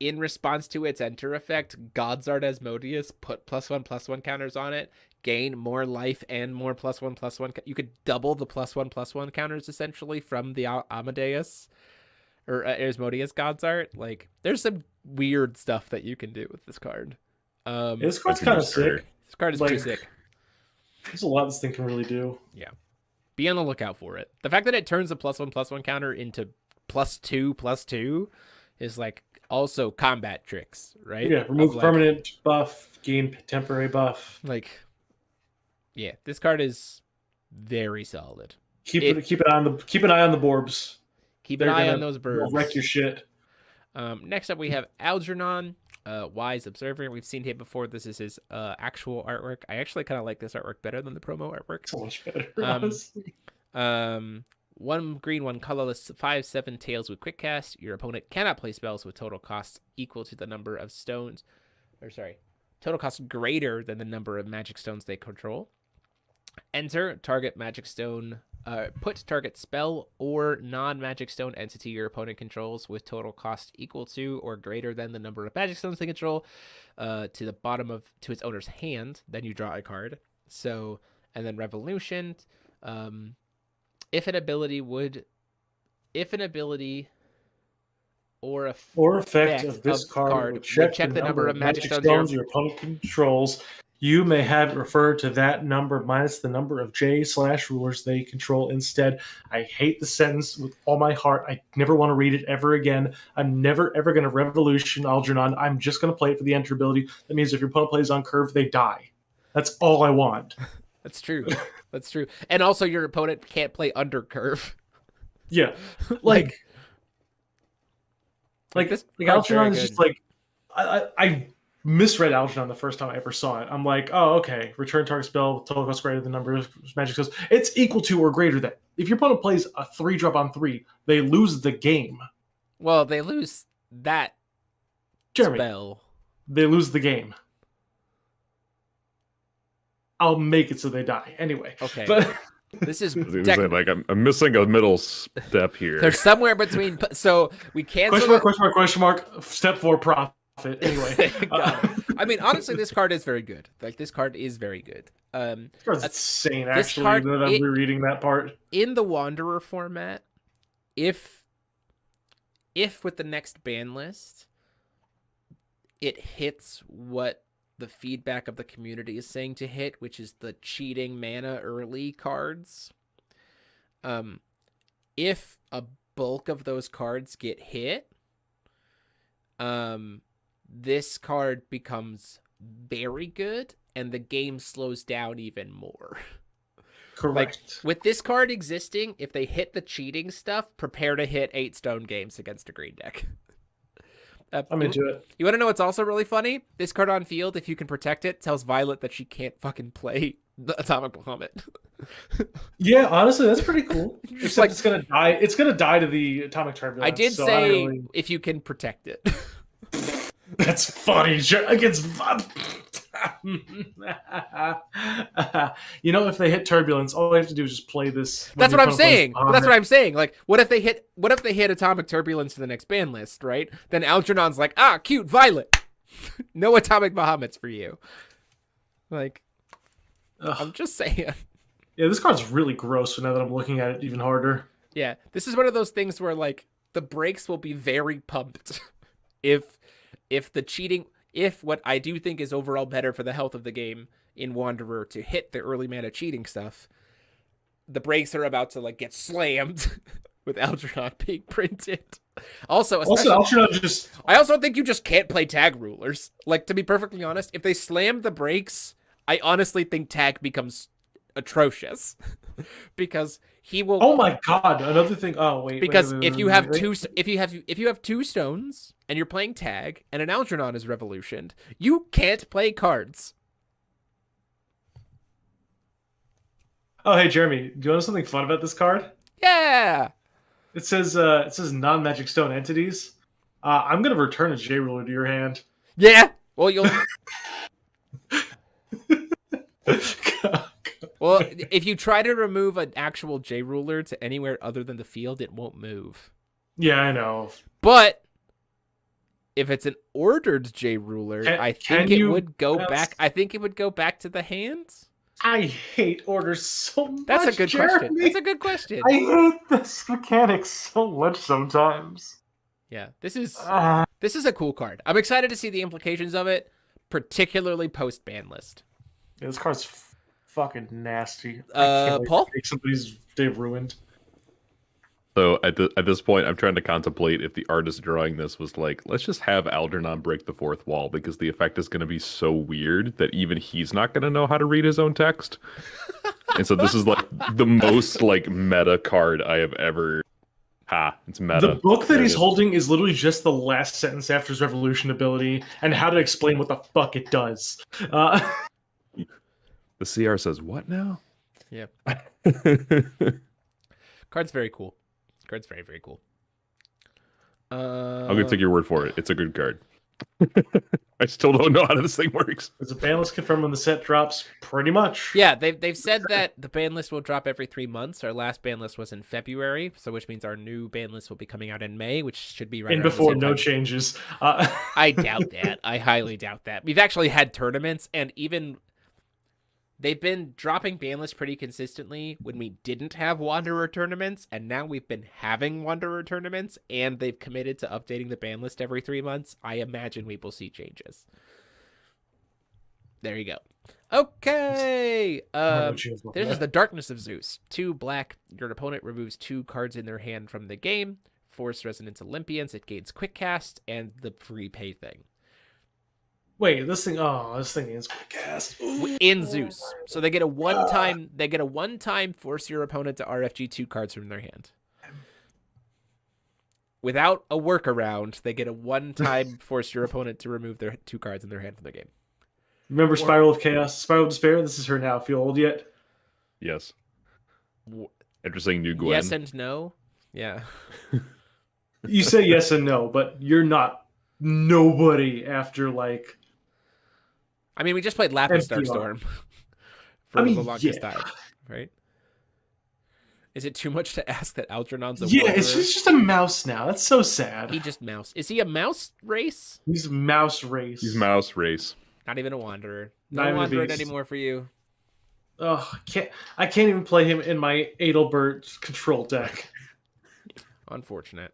in response to its enter effect, Godsart Asmodeus put +1/+1 counters on it, gain more life and more +1/+1. You could double the +1/+1 counters essentially from the Amadeus or Asmodeus Godsart. Like, there's some weird stuff that you can do with this card. This card's kind of sick. This card is pretty sick. There's a lot this thing can really do. Yeah. Be on the lookout for it. The fact that it turns a +1/+1 counter into +2/+2 is like also combat tricks, right? Yeah, remove permanent buff, gain temporary buff. Like, yeah, this card is very solid. Keep an eye on the Borbs. Keep an eye on those birds. Wreck your shit. Next up, we have Algernon, Wise Observer. We've seen him before. This is his actual artwork. I actually kind of like this artwork better than the promo artwork. So much better, honestly. 1 green, 1 colorless, 5/7 tails with quick cast. Your opponent cannot play spells with total costs equal to the number of stones, total cost greater than the number of magic stones they control. Enter target magic stone. Put target spell or non-magic stone entity your opponent controls with total cost equal to or greater than the number of magic stones they control to its owner's hand. Then you draw a card. So, and then Revolution. If an ability or effect of this card would check the number of magic stones your opponent controls, you may have it referred to that number minus the number of J/rulers they control instead. I hate the sentence with all my heart. I never want to read it ever again. I'm never, ever going to Revolution Algernon. I'm just going to play it for the enter ability. That means if your opponent plays on curve, they die. That's all I want. That's true. That's true. And also your opponent can't play under curve. Yeah. Like this Algernon is just like, I misread Algernon the first time I ever saw it. I'm like, oh, okay. Return target spell with total cost greater than the number of magic spells. It's equal to or greater than. If your opponent plays a 3-drop on 3, they lose the game. Well, they lose that spell. They lose the game. I'll make it so they die. Anyway. Okay. But this is like I'm missing a middle step here. There's somewhere between. So we cancel. Question mark. Step 4 profit. Anyway. I mean, honestly, this card is very good. Like, this card is very good. This card's insane, actually, that I'm rereading that part. In the Wanderer format, if with the next ban list, it hits what the feedback of the community is saying to hit, which is the cheating mana early cards. If a bulk of those cards get hit, this card becomes very good and the game slows down even more. Correct. Like, with this card existing, if they hit the cheating stuff, prepare to hit 8 stone games against a green deck. I'm into it. You want to know what's also really funny? This card on field, if you can protect it, tells Violet that she can't fucking play the Atomic Bahamut. Yeah, honestly, that's pretty cool. Except like, it's gonna die. It's gonna die to the Atomic Turbulence. I did say if you can protect it. That's funny. Against you know, if they hit Turbulence, all they have to do is just play this. That's what I'm saying. That's what I'm saying. Like, what if they hit Atomic Turbulence to the next ban list, right? Then Algernon's like, cute, Violet. No Atomic Bahamuts for you. Like, I'm just saying. Yeah, this card's really gross now that I'm looking at it even harder. Yeah, this is one of those things where, like, the brakes will be very pumped if what I do think is overall better for the health of the game in Wanderer to hit the early mana cheating stuff, the brakes are about to, like, get slammed with Algernon being printed. Also Algernon just... I also think you just can't play tag rulers. Like, to be perfectly honest, if they slam the brakes, I honestly think tag becomes atrocious. Because he will... Oh my god, another thing... Oh, wait. Because if you have two stones and you're playing tag and an Algernon is revolutioned, you can't play cards. Oh, hey, Jeremy, do you know something fun about this card? Yeah! It says non-magic stone entities. I'm going to return a J-Ruler to your hand. Yeah! Well, you'll... Well, if you try to remove an actual J-Ruler to anywhere other than the field, it won't move. Yeah, I know. But If it's an ordered J ruler, I Can think it you would go ask- back. I think it would go back to the hands. I hate orders so much. That's a good question. Jeremy. That's a good question. I hate this mechanic so much sometimes. Yeah, this is Uh, a cool card. I'm excited to see the implications of it, particularly post ban list. this card's fucking nasty. I can't wait Paul? to make somebody's day ruined. So at this point, I'm trying to contemplate if the artist drawing this was like, let's just have Algernon break the fourth wall because the effect is going to be so weird that even he's not going to know how to read his own text. And so this is like the most like meta card I have ever. It's meta. The book that There it he's is. holding is literally just the last sentence after his revolution ability and how to explain what the fuck it does. The CR says what now? Yeah, card's very cool. Card's very, very cool. I'm gonna take your word for it. It's a good card. I still don't know how this thing works. Is a ban list confirmed when the set drops? Pretty much. Yeah, they've said that the ban list will drop every 3 months. Our last ban list was in February, so which means our new ban list will be coming out in May, which should be right And around the before same no time. changes. I doubt that. I highly doubt that. We've actually had tournaments, and even they've been dropping ban lists pretty consistently when we didn't have Wanderer tournaments, and now we've been having Wanderer tournaments, and they've committed to updating the ban list every 3 months. I imagine we will see changes. There you go. Okay. This is the Darkness of Zeus. 2 black. Your opponent removes 2 cards in their hand from the game. Force Resonance Olympians. It gains Quick Cast and the free pay thing. Wait, this thing is quick cast. In Zeus. So they get a one-time force your opponent to RFG 2 cards from their hand. Without a workaround, they get a one-time force your opponent to remove their 2 cards in their hand from the game. Remember Spiral of Chaos, Spiral of Despair? This is her now. Feel old yet? Yes. Interesting new Gwen. Yes and no. Yeah. You say yes and no, but you're not nobody after like. I mean, we just played Lapis NPR. Starstorm for I mean, the longest yeah. time, right? Is it too much to ask that Algernon's a Yeah, wanderer? it's just a mouse now. That's so sad. He just mouse. Is he a mouse race? He's mouse race. He's mouse race. Not even a wanderer. Not No even a wanderer beast. anymore for you. Oh, I can't even play him in my Adelbert control deck. Unfortunate.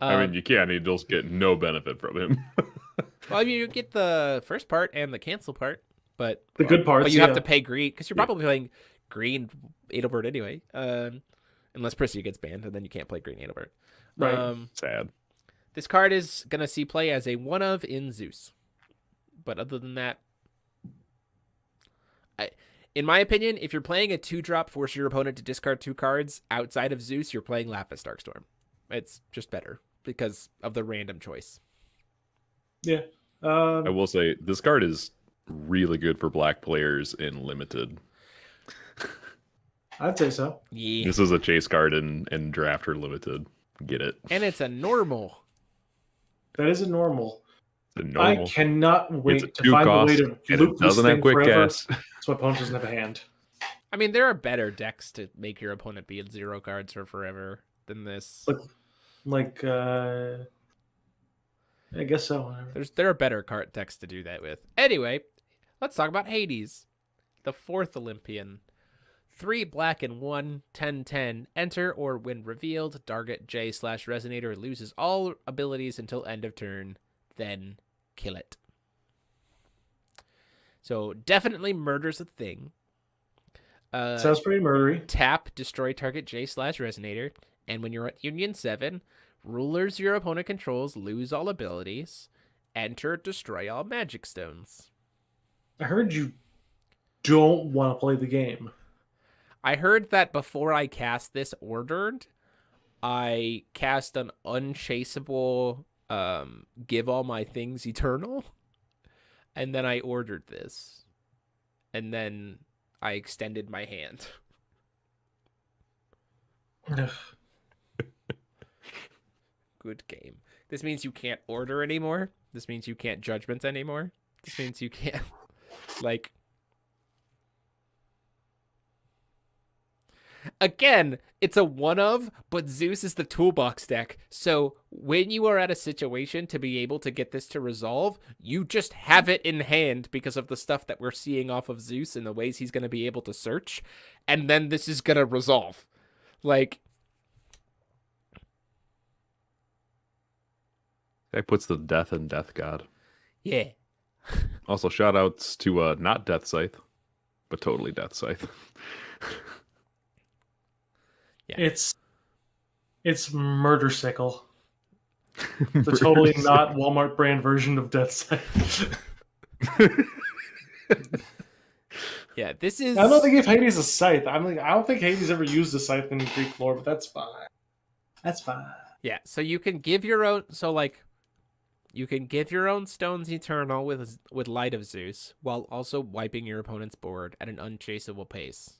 I mean, you can't. You just get no benefit from him. Well, I mean, you get the first part and the cancel part, but The good parts. but you yeah. have to pay green because you're probably playing green Adelbert anyway. Unless Prissy gets banned, and then you can't play green Adelbert. Right. Sad. This card is gonna see play as a 1-of in Zeus, but other than that, in my opinion, if you're playing a 2-drop, force your opponent to discard 2 cards outside of Zeus, you're playing Lapis Darkstorm. It's just better because of the random choice. Yeah. I will say this card is really good for black players in limited. I'd say so. Yeah, This is a chase card in draft or limited. Get it? and it's a normal. That is a normal. It's a normal. I cannot wait It's a to find a way two-cost, to and loop it this doesn't have thing quick forever, cast. so my opponent doesn't have a hand. I mean, there are better decks to make your opponent be in 0 cards for forever than this. Like, I guess so. Whatever. There are better card decks to do that with. Anyway, let's talk about Hades, the 4th Olympian. 3 black and 1, 10/10. Enter or when revealed, target J/Resonator loses all abilities until end of turn, then kill it. So definitely murders a thing. Sounds pretty murdery. Tap, destroy target J/Resonator, and when you're at Union 7, rulers your opponent controls lose all abilities. Enter, destroy all magic stones. I heard you don't want to play the game. I heard that before I cast this ordered, I cast an unchaseable give all my things eternal, and then I ordered this, and then I extended my hand. Good game. This means you can't order anymore. This means you can't judgment anymore. This means you can't, like... Again, it's a one of, but Zeus is the toolbox deck. So when you are at a situation to be able to get this to resolve, you just have it in hand because of the stuff that we're seeing off of Zeus and the ways he's going to be able to search. And then this is going to resolve. Like, Guy puts the death in Death God. yeah. Also, shout outs to not Death Scythe, but totally Death Scythe. Yeah. It's Murder Sickle. The totally not Walmart brand version of Death Scythe. Yeah, this is... I don't think if Hades a scythe. I don't think Hades ever used a scythe in Greek lore, but that's fine. That's fine. Yeah, so you can give your own... So, like, you can give your own Stones Eternal with Light of Zeus, while also wiping your opponent's board at an unchaseable pace.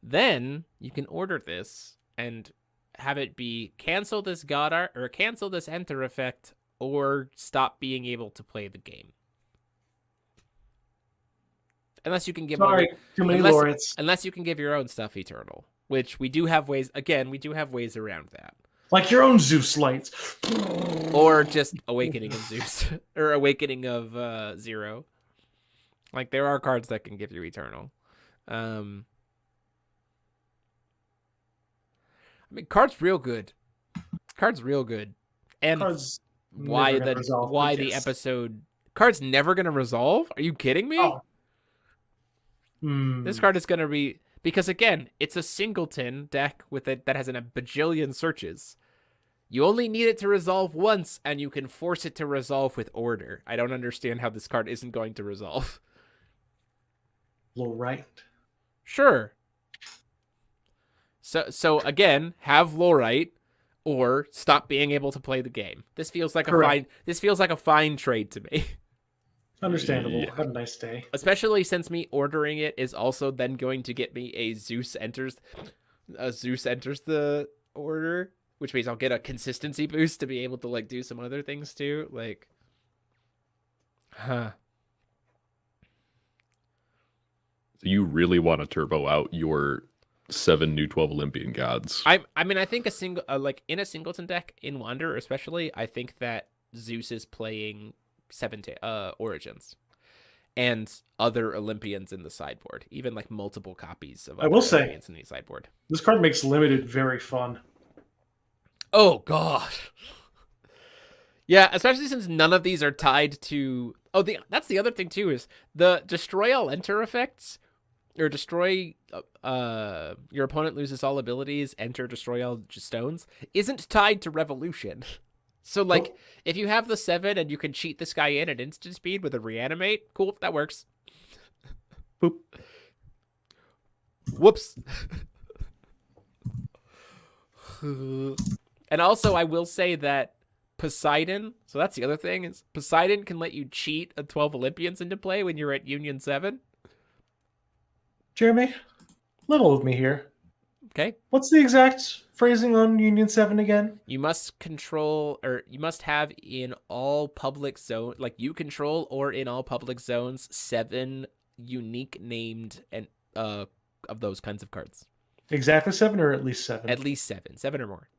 Then, you can order this and have it be cancel this God Art, or cancel this Enter effect, or stop being able to play the game. Unless you can give... too many laureates. Unless you can give your own stuff Eternal, which we do have ways... Again, we do have ways around that. Like your own Zeus lights. Or just Awakening of Zeus. Or Awakening of Zero. Like, there are cards that can give you Eternal. I mean, card's real good. Card's real good. And Cards why never gonna resolve, the yes. episode... Card's never going to resolve? Are you kidding me? Oh. This card is going to be... Because, again, it's a singleton deck with it that has a bajillion searches. You only need it to resolve once, and you can force it to resolve with order. I don't understand how this card isn't going to resolve. Low right. Sure. So again, have Lorite, or stop being able to play the game. This feels like a fine trade to me. Understandable. Yeah. Have a nice day. Especially since me ordering it is also then going to get me a Zeus enters the order, which means I'll get a consistency boost to be able to like do some other things too. Like, So you really want to turbo out your 7 new 12 Olympian gods? I mean, I think in a singleton deck in Wander especially, I think that Zeus is playing Origins and other Olympians in the sideboard, even like multiple copies of I will say, Olympians in the sideboard. This card makes limited very fun. Oh god. Yeah, especially since none of these are tied to... that's the other thing too, is the destroy all enter effects, or destroy your opponent loses all abilities, enter destroy all stones, isn't tied to revolution. So, like, if you have the 7 and you can cheat this guy in at instant speed with a reanimate, cool, that works. Boop. Whoops. And also, I will say that Poseidon, so that's the other thing, is Poseidon can let you cheat a 12 Olympians into play when you're at Union 7. Jeremy, level with me here. Okay. What's the exact phrasing on Union 7 again? You must control, or you must have in all public zone, like you control or in all public zones, 7 unique named and of those kinds of cards. Exactly 7 or at least 7? At least 7 or more.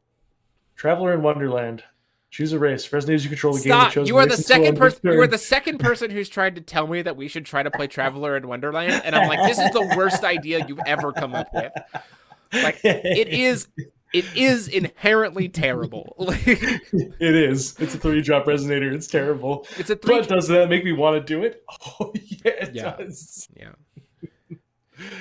Traveler in Wonderland. Choose a race. For as many as you control the game. Stop! Chose You are race the until second end of person. You are turn. the second person who's tried to tell me that we should try to play Traveler in Wonderland, and I'm like, this is the worst idea you've ever come up with. Like, it is inherently terrible. It is. It's a 3-drop resonator. It's terrible. It's a 3. But does that make me want to do it? Oh yeah, it Yeah. does. Yeah.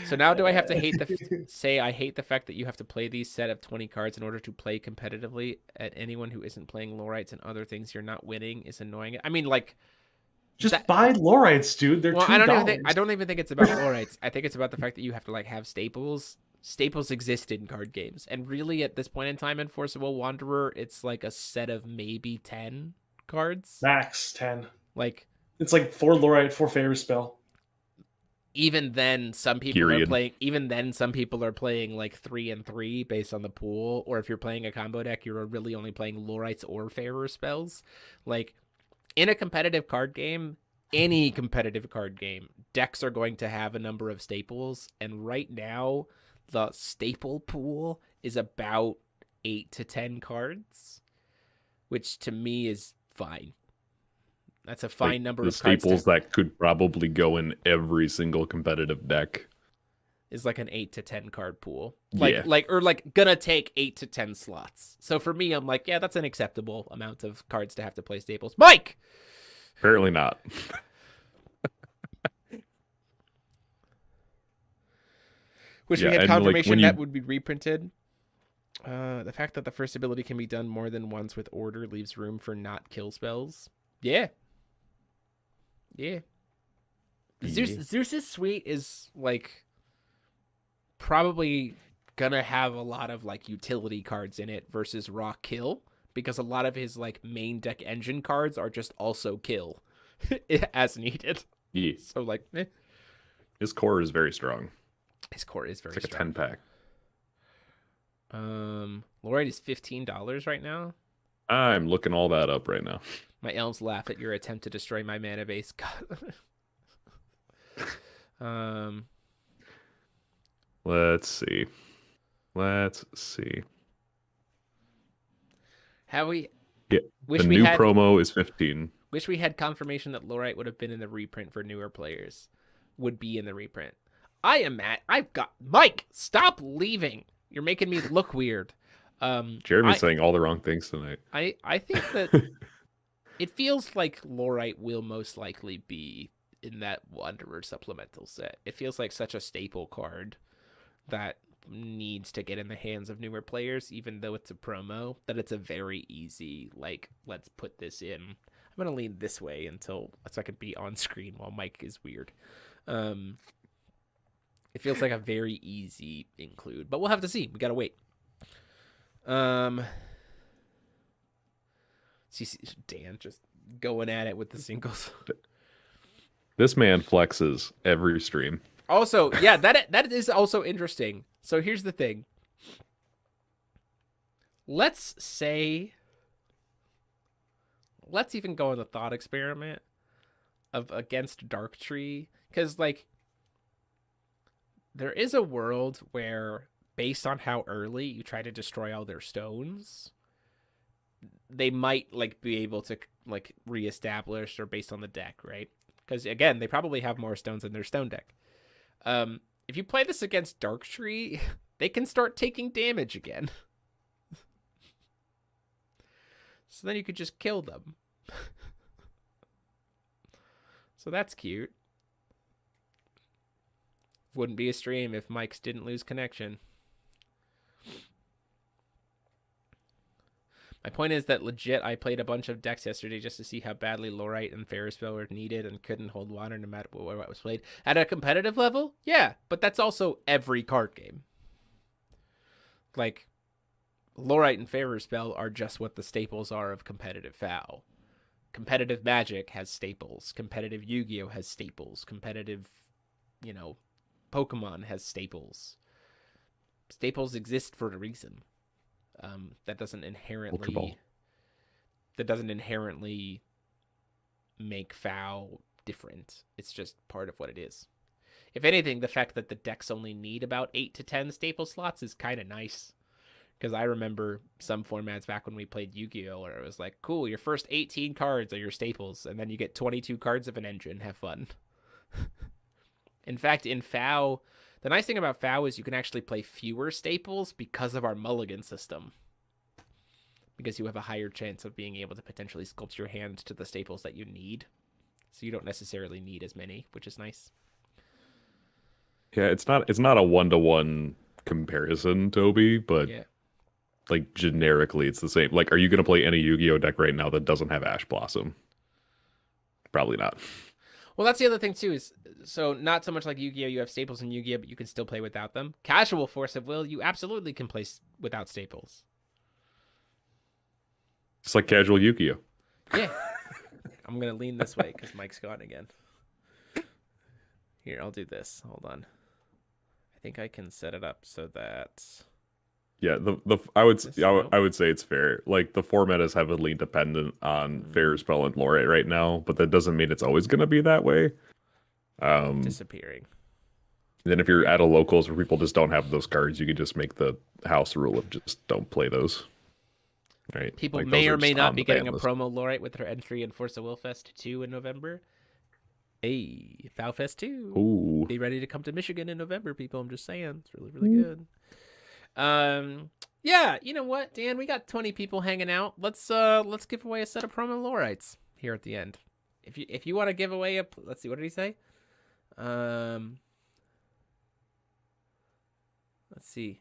So now do I have to say I hate the fact that you have to play these set of 20 cards in order to play competitively at anyone who isn't playing Lorites and other things you're not winning is annoying. I mean, like, Just buy Lorites, dude. They're $2. I don't even think it's about Lorites. I think it's about the fact that you have to like have staples. Staples exist in card games, and really at this point in time in Forcible Wanderer, it's like a set of maybe 10 cards. Max 10. Like, It's like 4 Lorite, 4 Favor Spell. even then some people Period. are playing like 3 and 3 based on the pool, or if you're playing a combo deck, you're really only playing Lorites or Favor spells. Like, in a competitive card game, any competitive card game, decks are going to have a number of staples, and right now, the staple pool is about 8 to 10 cards, which to me is fine. That's a fine Like number the of cards. staples that could probably go in every single competitive deck. Is like an 8 to 10 card pool. Yeah. Like gonna take 8 to 10 slots. So for me, I'm like, yeah, that's an acceptable amount of cards to have to play staples. Mike! Apparently not. Wish Yeah, we had and, like, confirmation when you- that would be reprinted. The fact that the first ability can be done more than once with order leaves room for not kill spells. Yeah. Yeah. Zeus's suite is like probably gonna have a lot of like utility cards in it versus raw kill, because a lot of his like main deck engine cards are just also kill as needed. Yeah. So like His core is very strong. his core is very It's like strong. a 10-pack. Lorite is $15 right now. I'm looking all that up right now. My elves laugh at your attempt to destroy my mana base. Let's see. Let's see. How we Yeah, wish the we new had promo is 15. wish we had confirmation that Lorite would have been in the reprint for newer players. Would be in the reprint. I am at. I've got Mike. Stop leaving. You're making me look weird. Jeremy's saying all the wrong things tonight. I think that it feels like Lorite will most likely be in that Wanderer supplemental set. It feels like such a staple card that needs to get in the hands of newer players, even though it's a promo, that it's a very easy, like, let's put this in. I'm going to lean this way so I can be on screen while Mike is weird. It feels like a very easy include, but we'll have to see. We got to wait. See, Dan just going at it with the singles. This man flexes every stream. Also, yeah, that is also interesting. So here's the thing. Let's even go on the thought experiment of against Darktree, because like there is a world where, based on how early you try to destroy all their stones, they might like be able to like reestablish, or based on the deck, right? Because again, they probably have more stones in their stone deck. If you play this against Darktree, they can start taking damage again. So then you could just kill them. So that's cute. Wouldn't be a stream if Mike's didn't lose connection. My point is that legit, I played a bunch of decks yesterday just to see how badly Lorite and Ferrospell were needed and couldn't hold water no matter what was played. At a competitive level, yeah, but that's also every card game. Like, Lorite and Ferrospell are just what the staples are of competitive FOW. Competitive Magic has staples. Competitive Yu-Gi-Oh! Has staples. Competitive, Pokemon has staples. Staples exist for a reason. That doesn't inherently make FOW different. It's just part of what it is. If anything, the fact that the decks only need about 8 to 10 staple slots is kind of nice. Because I remember some formats back when we played Yu-Gi-Oh! Where it was like, cool, your first 18 cards are your staples, and then you get 22 cards of an engine. Have fun. In fact, in FOW, the nice thing about FOW is you can actually play fewer staples because of our mulligan system. Because you have a higher chance of being able to potentially sculpt your hand to the staples that you need. So you don't necessarily need as many, which is nice. Yeah, it's not a 1-to-1 comparison, Toby, but Yeah. like generically it's the same. Like, are you going to play any Yu-Gi-Oh deck right now that doesn't have Ash Blossom? Probably not. Well, that's the other thing too, is so not so much like Yu-Gi-Oh! You have staples in Yu-Gi-Oh! But you can still play without them. Casual Force of Will, you absolutely can play without staples. It's like casual Yu-Gi-Oh. Yeah. I'm going to lean this way because Mike's gone again. Here, I'll do this. Hold on. I think I can set it up so that... Yeah, I would say it's fair. Like, the format is heavily dependent on Ferrospell and Lorite right now, but that doesn't mean it's always going to be that way. Disappearing. Then if you're at a locals where people just don't have those cards, you could just make the house rule of just don't play those. Right? People Like, may those or are may just not on be the getting ban a list. promo Lorite with their entry in Forza Willfest 2 in November. Hey, Fowfest 2. Ooh. Be ready to come to Michigan in November, people. I'm just saying. It's really, really good. Yeah, you know what, Dan? We got 20 people hanging out. Let's give away a set of promo Lorites here at the end. If you want to give away let's see, what did he say? Let's see.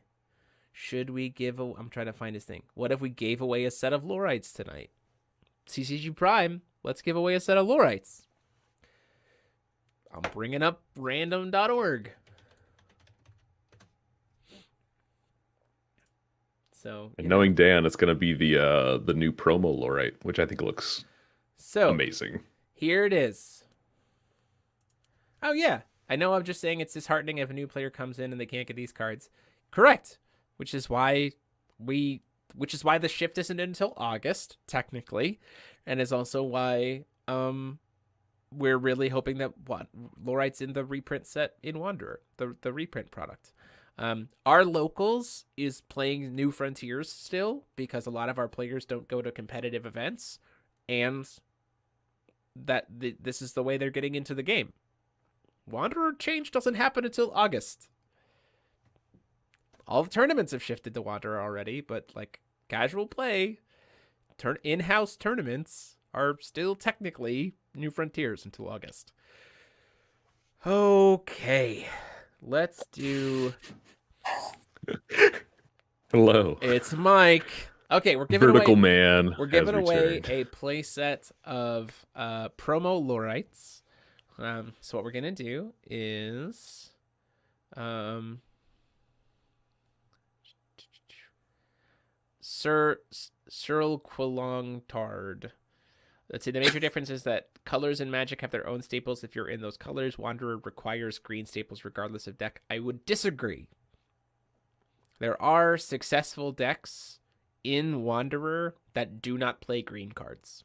Should we give I'm trying to find his thing. What if we gave away a set of Lorites tonight? CCG Prime, let's give away a set of Lorites. I'm bringing up random.org. So, And knowing Dan, it's gonna be the new promo Lorite, which I think looks amazing. Here it is. Oh yeah, I know. I'm just saying it's disheartening if a new player comes in and they can't get these cards. Correct. Which is why the shift isn't until August, technically, and is also why we're really hoping that Lorite's in the reprint set in Wanderer, the reprint product. Our locals is playing New Frontiers still because a lot of our players don't go to competitive events, and that this is the way they're getting into the game. Wanderer change doesn't happen until August. All the tournaments have shifted to Wanderer already, but like casual play, in-house tournaments are still technically New Frontiers until August. Okay, let's do. Hello. It's Mike. Okay, we're giving Vertical away. Man. We're giving has away returned. a playset of promo Lorites. So what we're gonna do is, Cyril Quilong Tard. Let's see. The major difference is that colors in Magic have their own staples. If you're in those colors, Wanderer requires green staples regardless of deck. I would disagree. There are successful decks in Wanderer that do not play green cards.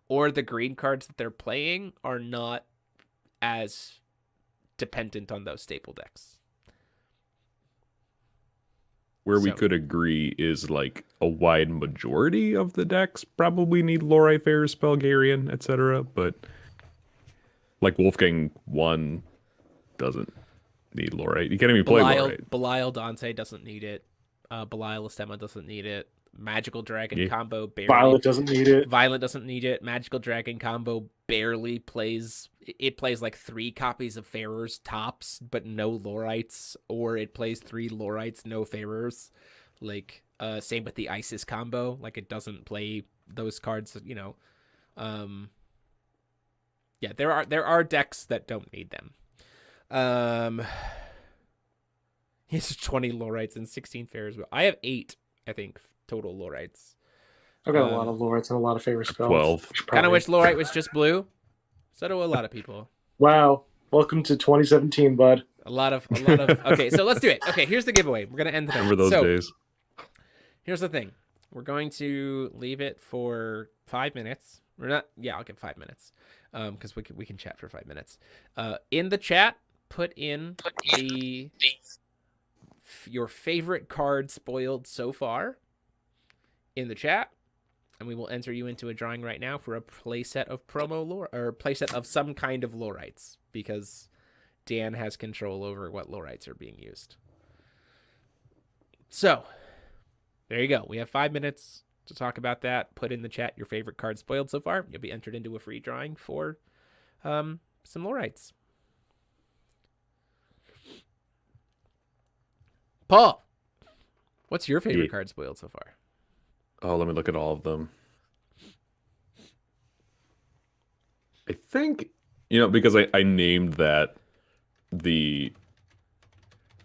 Or the green cards that they're playing are not as dependent on those staple decks. Where we could agree is like a wide majority of the decks probably need Lorite Fair, Spelgarian, etc. But like Wolfgang 1 doesn't need Lorite. You can't even play Lorite. Belial Dante doesn't need it. Belial Estema doesn't need it. Magical Dragon combo barely. Violet doesn't need it. Violet doesn't need it. Magical Dragon combo barely plays. It plays like 3 copies of Farers tops, but no Lorites, or it plays 3 Lorites, no Farers. Like same with the Isis combo. Like it doesn't play those cards. You know, yeah, there are decks that don't need them. He has 20 Lorites and 16 Farers. I have 8, I think, total Lorites. I've got a lot of Lorites and a lot of favorite spells. 12. Kind of wish Lorite was just blue. So do a lot of people. Wow. Welcome to 2017, bud. A lot of. Okay, so let's do it. Okay, here's the giveaway. We're gonna end the night. Remember those days? Here's the thing. We're going to leave it for 5 minutes. We're not. Yeah, I'll give 5 minutes. Because we can chat for 5 minutes. In the chat, put in your favorite card spoiled so far in the chat, and we will enter you into a drawing right now for a playset of promo lore, or playset of some kind of Lorites, because Dan has control over what Lorites are being used. So there you go. We have 5 minutes to talk about that. Put in the chat your favorite card spoiled so far. You'll be entered into a free drawing for some Lorites. Paul, what's your favorite card spoiled so far? Oh, let me look at all of them. I think, because I named that the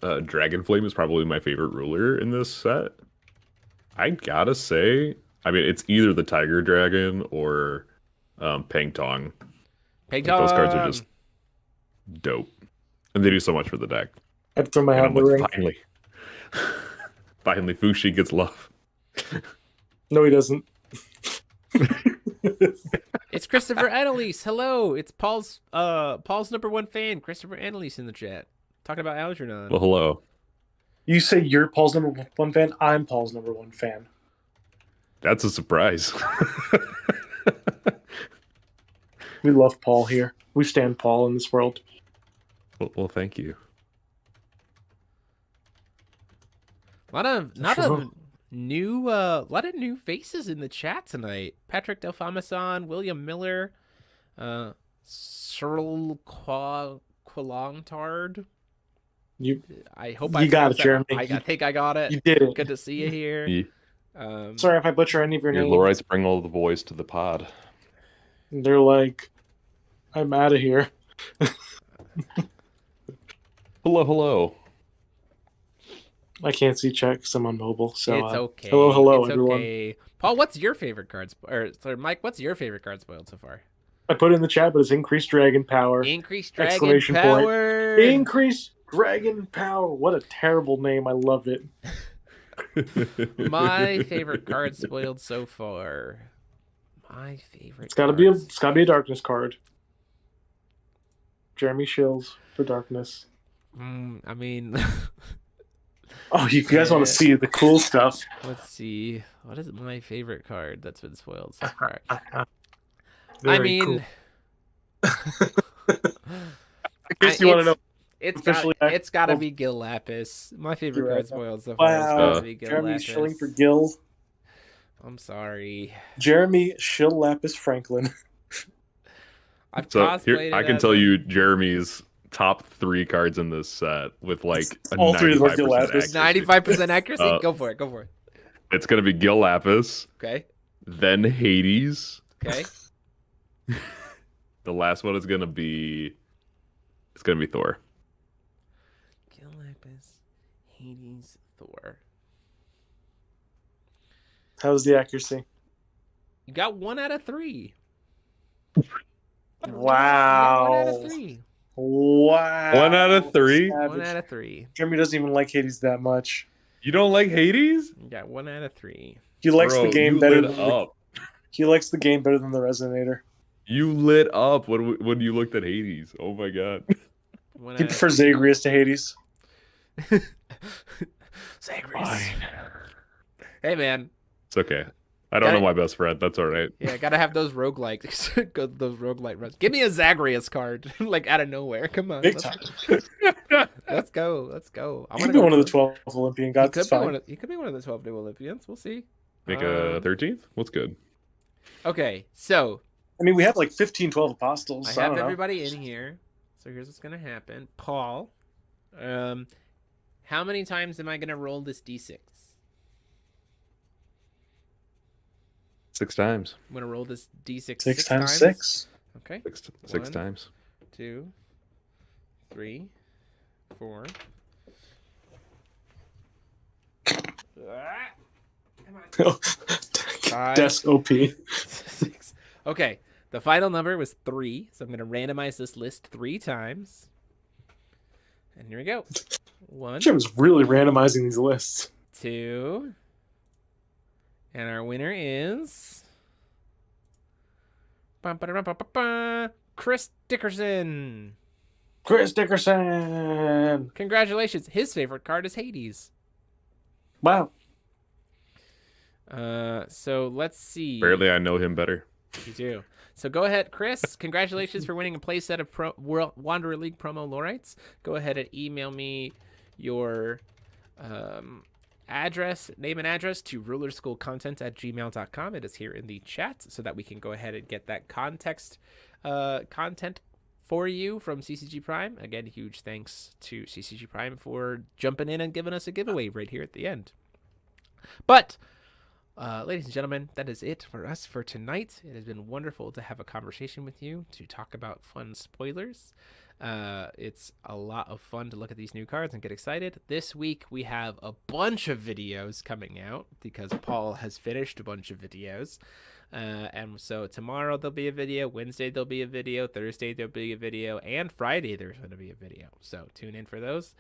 Dragon Flame is probably my favorite ruler in this set. I gotta say, I mean, it's either the Tiger Dragon or Peng Tong. Peng Tong! Those cards are just dope. And they do so much for the deck. I have to throw my hat in the ring. Finally. Finally, Fushi gets love. No, he doesn't. It's Christopher Annalise. Hello. It's Paul's #1 fan, Christopher Annalise, in the chat. Talking about Algernon. Well, hello. You say you're Paul's #1 fan. I'm Paul's #1 fan. That's a surprise. We love Paul here. We stand Paul in this world. Well, thank you. A lot of new faces in the chat tonight. Patrick Delfamason, William Miller, Cyril Qualongtard. I hope you got it, Jeremy. I think I got it. You did it. Good to see you here. Yeah. Sorry if I butcher any of your names. Lorites bring all the boys to the pod. They're like, I'm out of here. Hello. I can't see chat because I'm on mobile. So It's okay. hello, it's everyone. Okay. Paul, what's your favorite card? Sorry, Mike, what's your favorite card spoiled so far? I put it in the chat, but it's increased dragon power. Increased dragon Exclamation power. point. Increased dragon power. What a terrible name. I love it. My favorite card spoiled so far. My favorite. It's gotta be a darkness card. Jeremy Shills for darkness. I mean. Oh, you guys want to see the cool stuff? Let's see. What is my favorite card that's been spoiled so far? Very cool. I guess you want to know. It's got to be Gil Lapis. My favorite card spoiled so far. Wow. It's be Gil Jeremy Lapis. shilling for Gil. I'm sorry. Jeremy Shill Lapis Franklin. I've So cosplayed I can tell you Jeremy's top 3 cards in this set with like a all 3 of those Gil 95% Lapis. accuracy. 95% accuracy. Go for it. It's gonna be Gil Lapis, Okay. then Hades. Okay. The last one is gonna be Thor. Gil Lapis, Hades, Thor. How's the accuracy? You got 1 out of 3. Wow. 1 out of 3. Wow. 1 out of 3? Savage. 1 out of 3. Jeremy doesn't even like Hades that much. You don't like Hades? You got 1 out of 3. He likes Bro, the game you better lit than up. he likes the game better than the Resonator. You lit up when you looked at Hades. Oh my god. He prefers Zagreus to Hades. Zagreus. Hey man. It's okay. I don't know my best friend. That's all right. Yeah, gotta have those roguelike those roguelike runs. Give me a Zagreus card, like out of nowhere. Come on. Big time. Let's go. I He could be one of the 12 Olympian gods. He could be one of the 12 new Olympians. We'll see. Make a 13th? What's good? Okay, so I mean, we have like 15, 12 apostles. I So have don't know. everybody in here. So here's what's gonna happen. Paul, how many times am I gonna roll this d6? 6 times. I'm gonna roll this d6 Six times 6. Okay. Six One. times. 2, 3, 4. Come on. 5, Desk OP. 6. Okay. The final number was 3, so I'm gonna randomize this list 3 times. And here we go. 1, Jim's really randomizing these lists. 2. And our winner is Chris Dickerson. Chris Dickerson. Congratulations. His favorite card is Hades. Wow. So let's see. Apparently, I know him better. You do. So go ahead, Chris. Congratulations for winning a playset of Wanderer League promo Lorites. Go ahead and email me your name and address to rulerschoolcontent@gmail.com. It is here in the chat so that we can go ahead and get that content for you from CCG Prime. Again, huge thanks to CCG Prime for jumping in and giving us a giveaway right here at the end. But ladies and gentlemen, that is it for us for tonight. It has been wonderful to have a conversation with you to talk about fun spoilers. It's a lot of fun to look at these new cards and get excited. This week we have a bunch of videos coming out because Paul has finished a bunch of videos. And so tomorrow there'll be a video, Wednesday there'll be a video, Thursday there'll be a video, and Friday there's going to be a video. So tune in for those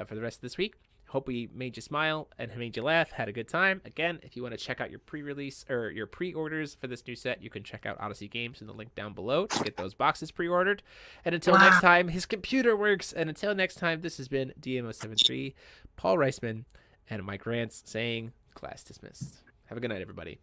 for the rest of this week. Hope we made you smile and made you laugh, had a good time. Again, if you want to check out your pre-release or your pre-orders for this new set, you can check out Odyssey Games in the link down below to get those boxes pre-ordered. And until next time, his computer works. And until next time, this has been DMO73, Paul Reisman, and Mike Rance saying class dismissed. Have a good night, everybody.